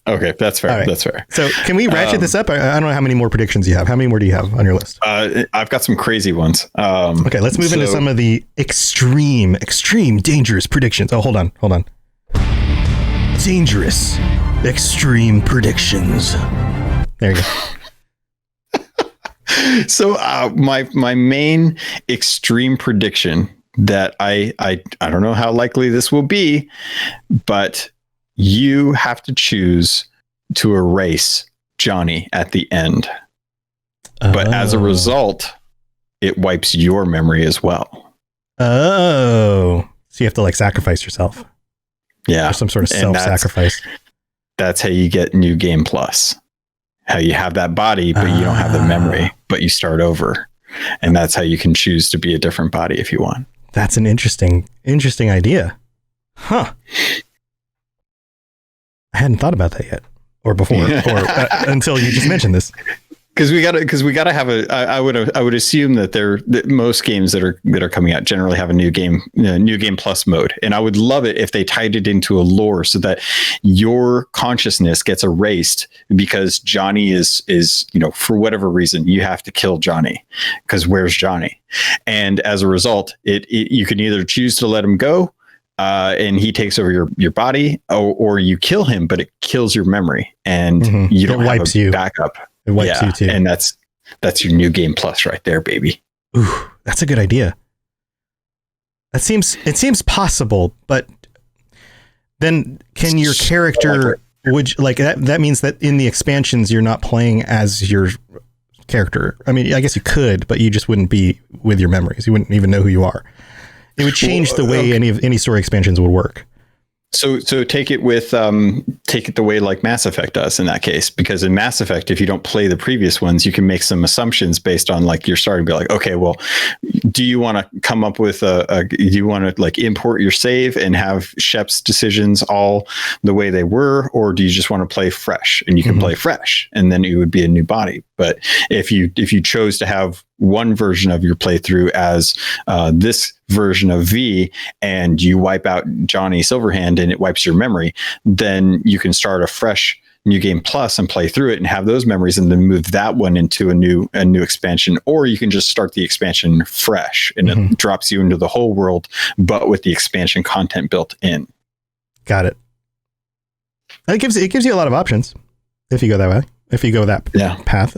Okay, that's fair. Right. That's fair. So can we ratchet this up? I don't know how many more predictions you have. How many more do you have on your list? I've got some crazy ones. Okay, let's move into some of the extreme, dangerous predictions. Oh, hold on. Dangerous, extreme predictions. There you go. So my main extreme prediction that I don't know how likely this will be, but you have to choose to erase Johnny at the end. But as a result, it wipes your memory as well. Oh, so you have to like sacrifice yourself. Yeah. Or some sort of self-sacrifice. That's how you get New Game Plus. How you have that body, but you don't have the memory, but you start over. And that's how you can choose to be a different body if you want. That's an interesting idea. Huh. I hadn't thought about that yet, or before, or until you just mentioned this. because we gotta have I would assume that most games that are coming out generally have a new game plus mode, and I would love it if they tied it into a lore so that your consciousness gets erased because Johnny is for whatever reason you have to kill Johnny because where's Johnny, and as a result you can either choose to let him go and he takes over your body, or you kill him but it kills your memory and you don't have a backup. It wipes you too. And that's your new game plus right there, baby. Ooh, that's a good idea. It seems possible, but then can your character that means that in the expansions you're not playing as your character. I mean, I guess you could, but you just wouldn't be with your memories. You wouldn't even know who you are. It would change the way any story expansions would work. So take it the way like Mass Effect does in that case, because in Mass Effect, if you don't play the previous ones, you can make some assumptions based on like you're starting to be like, okay, well, do you want to come up with do you want to like import your save and have Shep's decisions all the way they were, or do you just want to play fresh? And you can play fresh, and then it would be a new body. But if you chose to have one version of your playthrough as this version of V, and you wipe out Johnny Silverhand and it wipes your memory, then you can start a fresh new game plus and play through it and have those memories and then move that one into a new expansion, or you can just start the expansion fresh and it drops you into the whole world but with the expansion content built in. Got it. It gives you a lot of options if you go that way. If you go that path.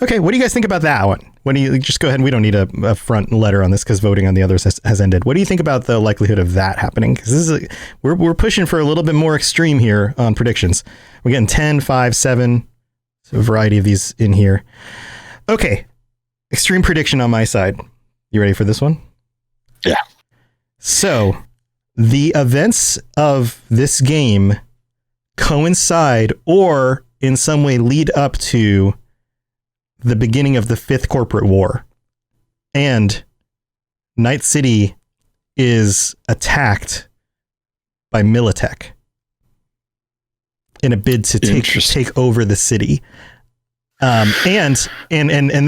Okay, what do you guys think about that one? When do you just go ahead and we don't need a front letter on this because voting on the others has ended. What do you think about the likelihood of that happening? Because we're pushing for a little bit more extreme here on predictions. We're getting 10, 5, 7, so a variety of these in here. Okay, extreme prediction on my side. You ready for this one? Yeah. So the events of this game coincide or in some way lead up to the beginning of the 5th Corporate War, and Night City is attacked by Militech in a bid to take over the city. And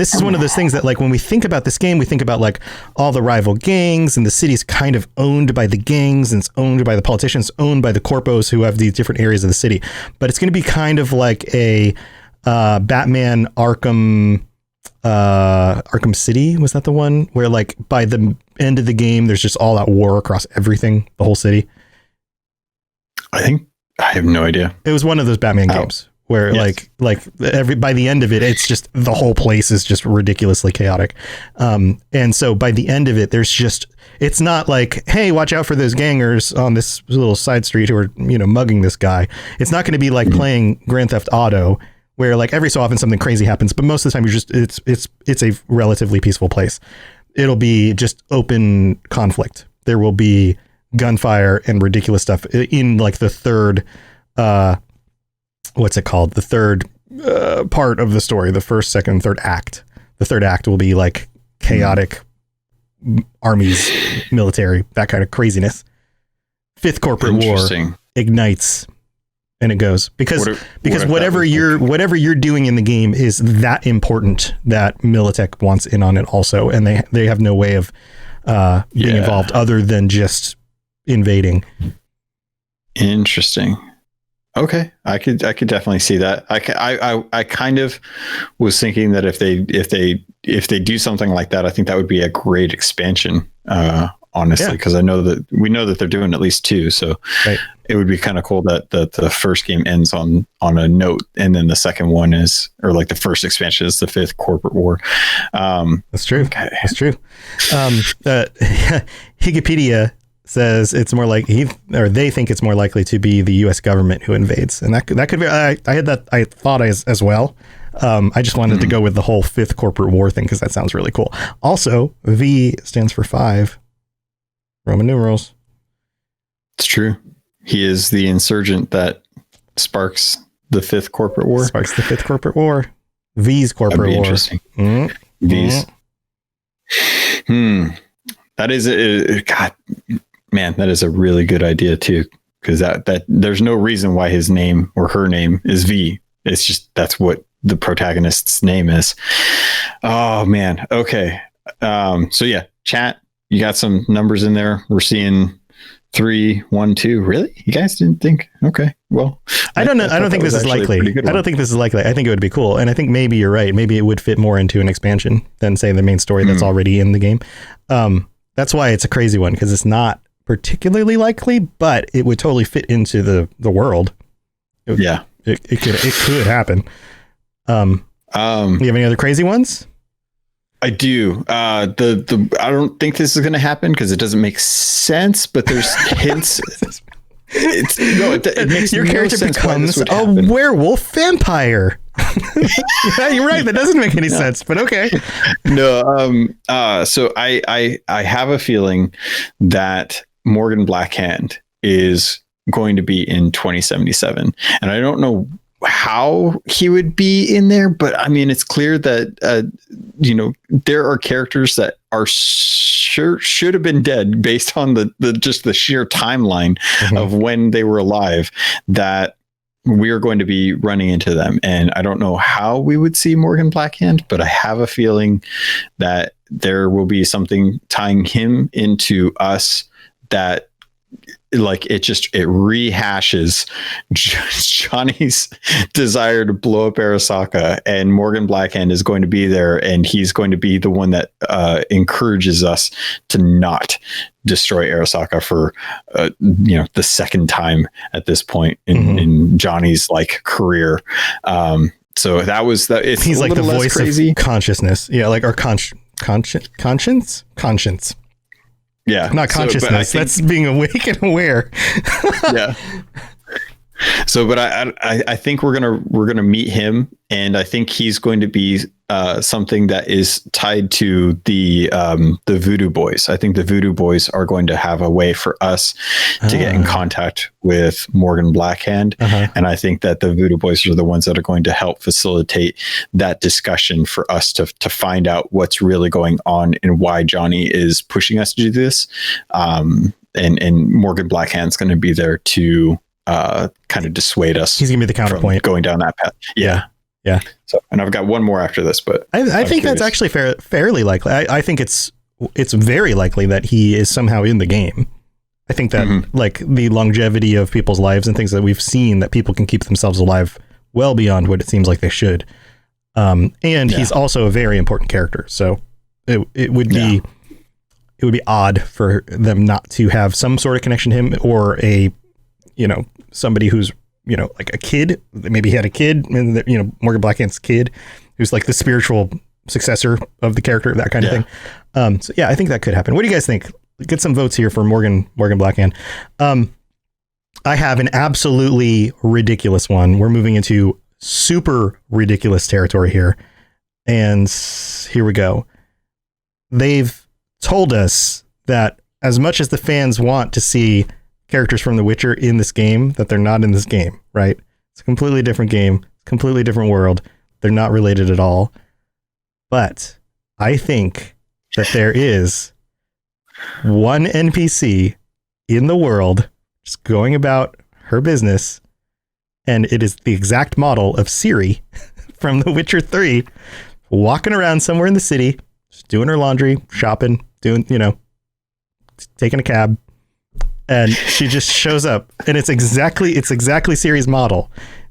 this is one of those things that, like, when we think about this game, we think about like all the rival gangs, and the city's kind of owned by the gangs, and it's owned by the politicians, owned by the corpos who have these different areas of the city. But it's going to be kind of like a Batman Arkham City. Was that the one where, like, by the end of the game, there's just all out war across everything, the whole city? I have no idea. It was one of those Batman games. Where by the end of it, it's just the whole place is just ridiculously chaotic. And so by the end of it, it's not like, hey, watch out for those gangers on this little side street who are, mugging this guy. It's not going to be like playing Grand Theft Auto where like every so often something crazy happens, but most of the time it's a relatively peaceful place. It'll be just open conflict. There will be gunfire and ridiculous stuff in like the third, what's it called? The third part of the story, the first, second, third act. The third act will be like chaotic armies, military, that kind of craziness. 5th Corporate War ignites and it goes because whatever you're doing in the game is that important that Militech wants in on it also, and they have no way of being involved other than just invading. Interesting. Okay, I could definitely see that. I kind of was thinking that if they do something like that, I think that would be a great expansion. Honestly, because we know that they're doing at least 2, so it would be kind of cool that the first game ends on a note, and then the second one is, or like the first expansion is the 5th Corporate War. That's true. Okay. That's true. Higipedia says it's more like they think it's more likely to be the U.S. government who invades, and that could be. I had that. I thought as well. I just wanted to go with the whole 5th Corporate War thing because that sounds really cool. Also, V stands for 5, Roman numerals. It's true. He is the insurgent that sparks the 5th Corporate War. Sparks the 5th Corporate War. V's Corporate War. Interesting. V's. That is God. Man, that is a really good idea too, because that there's no reason why his name or her name is V. It's just that's what the protagonist's name is. Oh man. Okay. So yeah, chat, you got some numbers in there. We're seeing 3, 1, 2. Really? You guys didn't think? Okay. Well, I don't know. I don't think this is likely. I don't think this is likely. I think it would be cool. And I think maybe you're right. Maybe it would fit more into an expansion than say the main story that's already in the game. That's why it's a crazy one, because it's not particularly likely, but it would totally fit into the world. It could happen. You have any other crazy ones? I do. I don't think this is going to happen because it doesn't make sense, but there's hints. It makes your character sense becomes a werewolf vampire. Yeah, you're right. That doesn't make any sense, but okay. No. So I have a feeling that Morgan Blackhand is going to be in 2077, and I don't know how he would be in there, but I mean, it's clear that there are characters that are should have been dead based on the sheer timeline of when they were alive, that we are going to be running into them. And I don't know how we would see Morgan Blackhand, but I have a feeling that there will be something tying him into us that, like, it rehashes Johnny's desire to blow up Arasaka, and Morgan Blackhand is going to be there, and he's going to be the one that encourages us to not destroy Arasaka for the second time at this point in Johnny's career. So that was that. He's like the voice of consciousness, like our conscience. Yeah, not consciousness. That's being awake and aware. Yeah. So, but I think we're gonna meet him, and I think he's going to be something that is tied to the Voodoo Boys. I think the Voodoo Boys are going to have a way for us to get in contact with Morgan Blackhand, and I think that the Voodoo Boys are the ones that are going to help facilitate that discussion for us to find out what's really going on and why Johnny is pushing us to do this. And Morgan Blackhand's going to be there to kind of dissuade us. He's gonna be the counterpoint going down that path. Yeah. So, and I've got one more after this, but I think that's actually fairly likely. I think it's very likely that he is somehow in the game. I think that the longevity of people's lives and things that we've seen, that people can keep themselves alive well beyond what it seems like they should. And he's also a very important character. So it would be odd for them not to have some sort of connection to him, or somebody who's, like a kid. Maybe he had a kid, and Morgan Blackhand's kid, who's like the spiritual successor of the character, that kind of thing. So yeah, I think that could happen. What do you guys think? Get some votes here for Morgan Blackhand. I have an absolutely ridiculous one. We're moving into super ridiculous territory here. And here we go. They've told us that as much as the fans want to see characters from The Witcher in this game, that they're not in this game, right? It's a completely different game, completely different world. They're not related at all. But I think that there is one NPC in the world just going about her business, and it is the exact model of Ciri from The Witcher 3, walking around somewhere in the city, just doing her laundry, shopping, doing, taking a cab. And she just shows up, and it's exactly Ciri's model,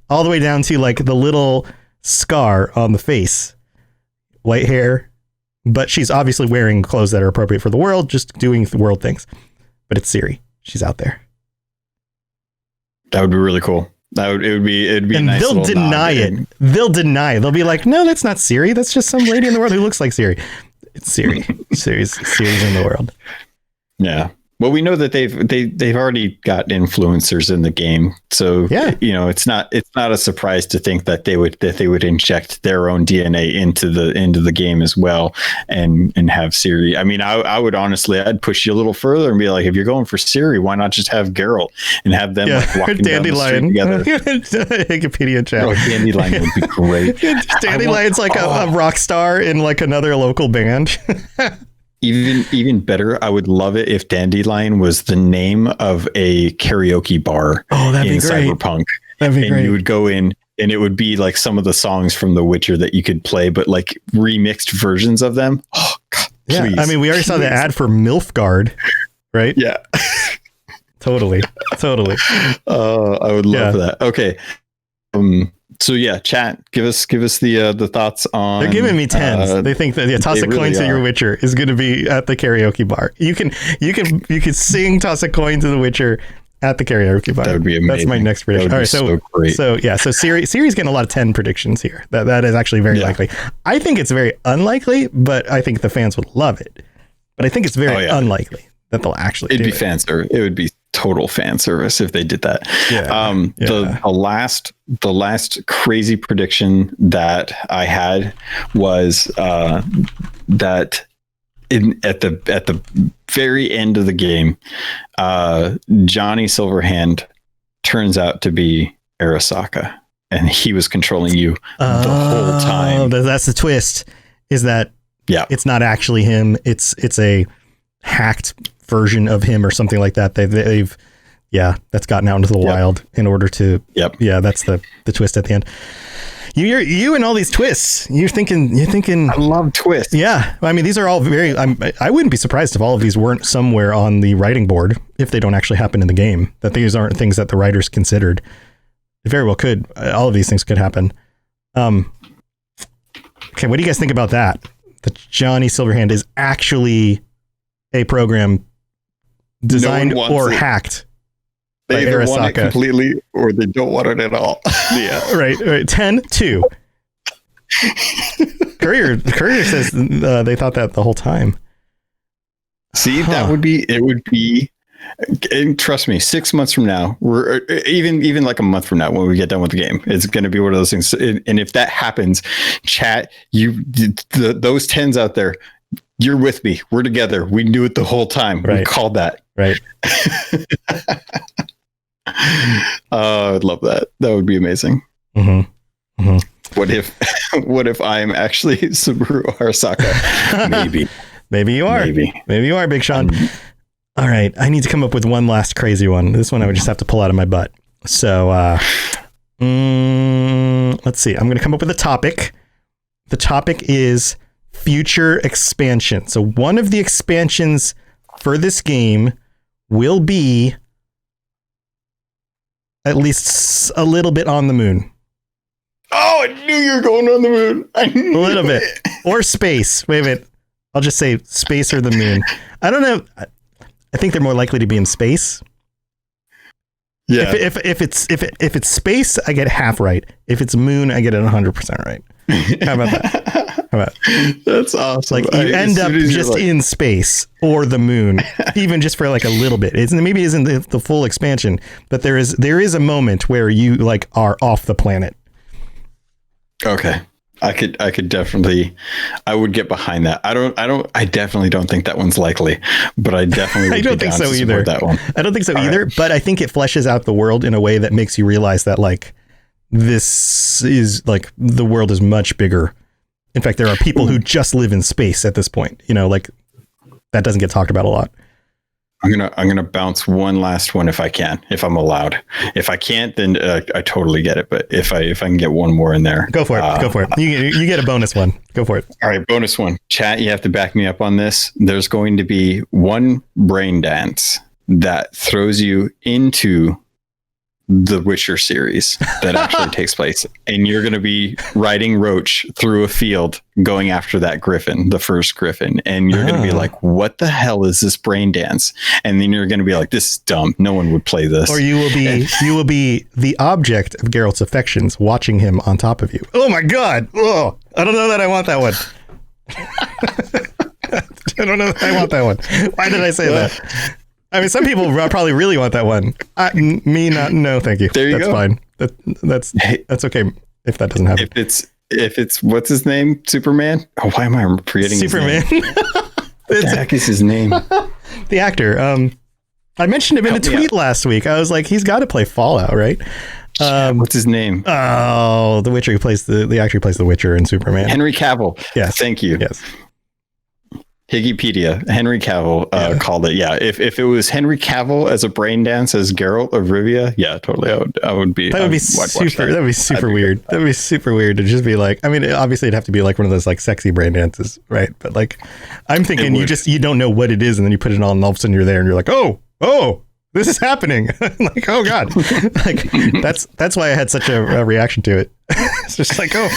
all the way down to like the little scar on the face, white hair, but she's obviously wearing clothes that are appropriate for the world, just doing the world things. But it's Ciri. She's out there. That would be really cool. It'd be and a nice. They'll deny it. They'll deny it. They'll be like, no, that's not Ciri. That's just some lady in the world who looks like Ciri. It's Ciri. Ciri's in the world. Yeah. Well, we know that they've already got influencers in the game, so it's not a surprise to think that they would inject their own DNA into the game as well, and have Ciri. I mean, I would honestly, I'd push you a little further and be like, if you're going for Ciri, why not just have Geralt and have them walking down the street together? Wikipedia chat. Oh, Dandelion would be great. Dandelion's like a rock star in like another local band. Even better, I would love it if Dandelion was the name of a karaoke bar in Cyberpunk. That'd be great. You would go in, and it would be like some of the songs from The Witcher that you could play, but like remixed versions of them. Oh God, please. I mean, we already saw the ad for Milfgard, right? Yeah. Totally. I would love that. Okay. So yeah, chat. Give us the thoughts on. They're giving me 10s. They think that toss a coin to your Witcher is going to be at the karaoke bar. You can sing toss a coin to the Witcher at the karaoke bar. That would be amazing. That's my next prediction. All right, so great. So Siri's getting a lot of 10 predictions here. That is actually very likely. I think it's very unlikely, but I think the fans would love it. But I think it's very unlikely that they'll actually. It'd be fan service. It would be total fan service if they did that. The last crazy prediction that I had was that at the very end of the game, Johnny Silverhand turns out to be Arasaka, and he was controlling you the whole time. That's the twist. Is that it's not actually him. It's a hacked version of him or something like that. They've that's gotten out into the wild in order to that's the twist at the end. You and all these twists. You're thinking I love twists. Yeah, I mean, these are all very. I wouldn't be surprised if all of these weren't somewhere on the writing board if they don't actually happen in the game. That these aren't things that the writers considered. It very well could. All of these things could happen. Okay, what do you guys think about that? That Johnny Silverhand is actually a program designed or hacked. They either want it completely or they don't want it at all. Yeah. Right. 10-2. Courier says they thought that the whole time. See, it would be, and trust me, 6 months from now, we're even like a month from now when we get done with the game, it's going to be one of those things. And if that happens, chat, those 10s out there, you're with me. We're together. We knew it the whole time. Right. We called that. Right. I'd love that. That would be amazing. Mm-hmm. Mm-hmm. What if I'm actually Subaru Arasaka? Maybe you are. Maybe you are, Big Sean. All right. I need to come up with one last crazy one. This one I would just have to pull out of my butt. So let's see. I'm going to come up with a topic. The topic is future expansion. So one of the expansions for this game will be at least a little bit on the moon. Oh, I knew you were going on the moon. A little bit. Or space. Wait a minute. I'll just say space or the moon. I don't know. I think they're more likely to be in space. Yeah. If it's space, I get half right. If it's moon, I get it 100% right. How about that? That's awesome. Like you end up just in space or the moon, even just for like a little bit. Maybe isn't the full expansion, but there is a moment where you like are off the planet. Okay. I could definitely, I would get behind that. I definitely don't think that one's likely, but I definitely I don't think so either. That one. I don't think so either, but I think it fleshes out the world in a way that makes you realize that like this is like the world is much bigger. In fact, there are people who just live in space at this point, like that doesn't get talked about a lot. I'm gonna bounce one last one if I'm allowed. If I can't, then I totally get it. But if I can get one more in there, go for it. You get a bonus one. Go for it. All right, bonus one. Chat, you have to back me up on this. There's going to be one brain dance that throws you into the Witcher series that actually takes place, and you're going to be riding Roach through a field going after that griffin, the first griffin, and you're going to be like, what the hell is this brain dance? And then you're going to be like, this is dumb, no one would play this. Or you will be the object of Geralt's affections, watching him on top of you. Oh my god. Oh, I don't know that I want that one. I don't know that I want that one. Why did I say that? I mean, some people probably really want that one. Me not. No, thank you. There you go. Fine. That's okay if that doesn't happen. If it's what's his name? Superman? Oh, why am I forgetting Superman? His name? What the heck is his name? The actor. I mentioned him in a tweet last week. I was like, he's got to play Fallout, right? What's his name? Oh, the Witcher. He plays the actor who plays the Witcher in Superman. Henry Cavill. Yes. Thank you. Yes. Higgypedia, Henry Cavill called it. Yeah, if it was Henry Cavill as a brain dance as Geralt of Rivia, yeah, totally. I would be. That'd be super weird. That'd be super weird to just be like. I mean, obviously it'd have to be like one of those like sexy brain dances, right? But like, I'm thinking you don't know what it is, and then you put it on, and all of a sudden you're there, and you're like, oh, this is happening. Like, oh god, like that's why I had such a reaction to it. It's just like, oh.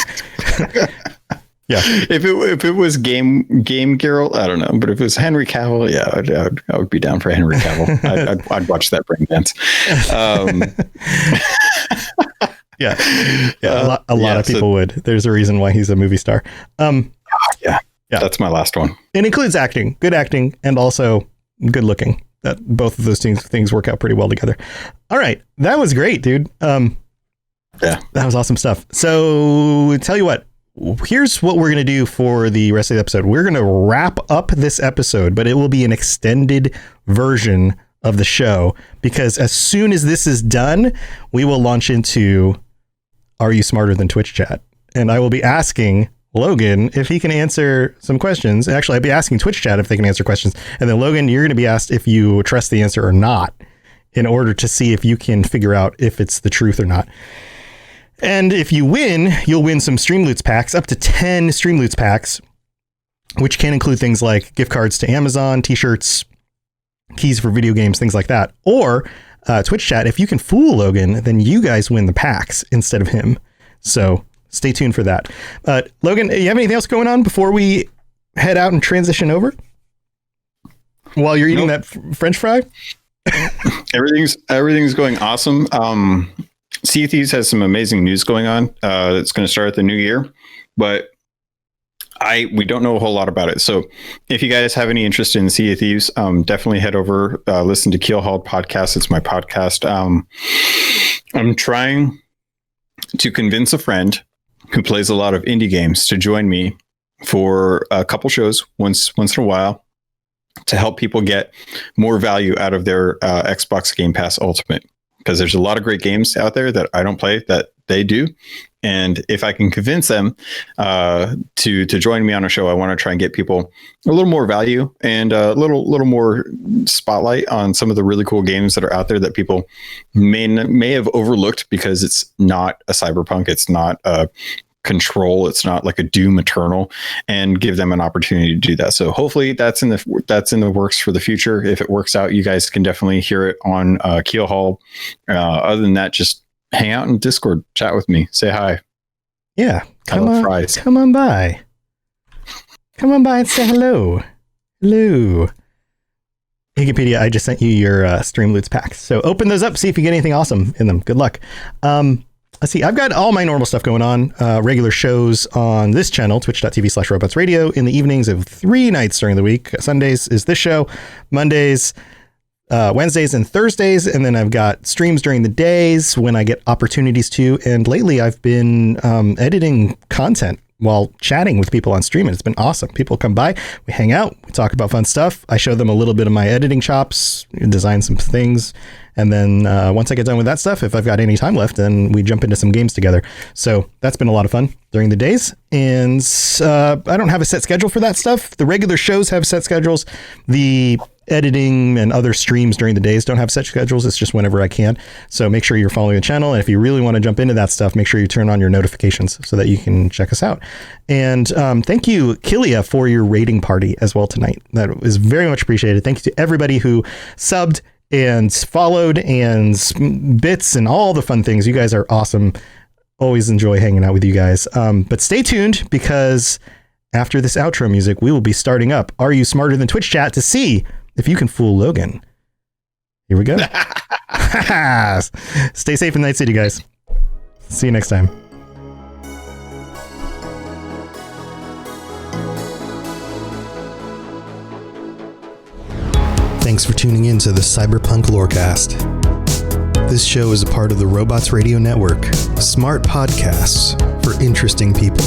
Yeah. If it was game Geralt, I don't know, but if it was Henry Cavill, yeah, I would be down for Henry Cavill. I'd watch that brain dance. Yeah, a lot of people would. There's a reason why he's a movie star. Yeah, that's my last one. It includes acting, good acting, and also good looking. That both of those things work out pretty well together. All right, that was great, dude. That was awesome stuff. So tell you what. Here's what we're going to do for the rest of the episode. We're going to wrap up this episode, but it will be an extended version of the show because as soon as this is done, we will launch into Are You Smarter Than Twitch Chat? And I will be asking Logan if he can answer some questions. Actually, I'd be asking Twitch Chat if they can answer questions. And then Logan, you're going to be asked if you trust the answer or not in order to see if you can figure out if it's the truth or not. And if you win, you'll win some Streamloots packs, up to 10 Streamloots packs, which can include things like gift cards to Amazon, t-shirts, keys for video games, things like that. Or Twitch Chat, if you can fool Logan, then you guys win the packs instead of him. So stay tuned for that. Logan, you have anything else going on before we head out and transition over? While you're eating that French fry? Everything's going awesome. Sea of Thieves has some amazing news going on. It's going to start at the new year, but we don't know a whole lot about it. So if you guys have any interest in Sea of Thieves, definitely head over, listen to Keelhauled Podcast. It's my podcast. I'm trying to convince a friend who plays a lot of indie games to join me for a couple shows once in a while to help people get more value out of their Xbox Game Pass Ultimate. Because there's a lot of great games out there that I don't play that they do. And if I can convince them to join me on a show, I want to try and get people a little more value and a little more spotlight on some of the really cool games that are out there that people may have overlooked because it's not a Cyberpunk. It's not a Control. It's not like a Doom Eternal, and give them an opportunity to do that. So hopefully that's in the works for the future. If it works out, you guys can definitely hear it on Keelhaul. Other than that, just hang out in Discord, chat with me, say hi. Yeah, come on by. Come on by and say hello. Hello. Wikipedia, I just sent you your Streamloots packs. So open those up, see if you get anything awesome in them. Good luck. Let's see. I've got all my normal stuff going on. Regular shows on this channel, twitch.tv/robotsradio, in the evenings of 3 nights during the week. Sundays is this show. Mondays, Wednesdays, and Thursdays. And then I've got streams during the days when I get opportunities to. And lately I've been editing content while chatting with people on stream, and it's been awesome. People come by, we hang out, we talk about fun stuff. I show them a little bit of my editing chops, design some things, and then once I get done with that stuff, if I've got any time left, then we jump into some games together. So that's been a lot of fun during the days, and I don't have a set schedule for that stuff. The regular shows have set schedules. The editing and other streams during the days don't have set schedules. It's just whenever I can. So make sure you're following the channel. And if you really want to jump into that stuff, make sure you turn on your notifications so that you can check us out. And thank you, Kilia, for your rating party as well tonight. That is very much appreciated. Thank you to everybody who subbed and followed and bits and all the fun things. You guys are awesome. Always enjoy hanging out with you guys. But stay tuned, because after this outro music, we will be starting up Are You Smarter Than Twitch Chat to see if you can fool Logan. Here we go. Stay safe in Night City, guys. See you next time. Thanks for tuning in to the Cyberpunk Lorecast. This show is a part of the Robots Radio Network, smart podcasts for interesting people.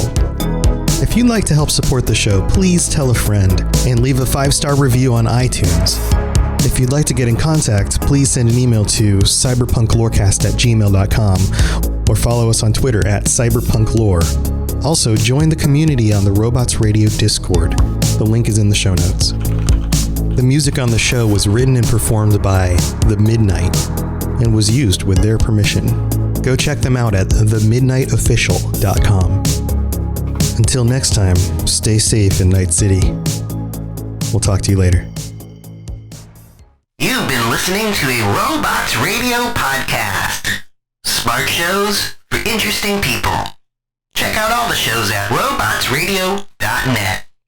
If you'd like to help support the show, please tell a friend and leave a 5-star review on iTunes. If you'd like to get in contact, please send an email to cyberpunklorecast@gmail.com or follow us on Twitter @cyberpunklore. Also, join the community on the Robots Radio Discord. The link is in the show notes. The music on the show was written and performed by The Midnight and was used with their permission. Go check them out at themidnightofficial.com. Until next time, stay safe in Night City. We'll talk to you later. You've been listening to a Robots Radio podcast. Smart shows for interesting people. Check out all the shows at robotsradio.net.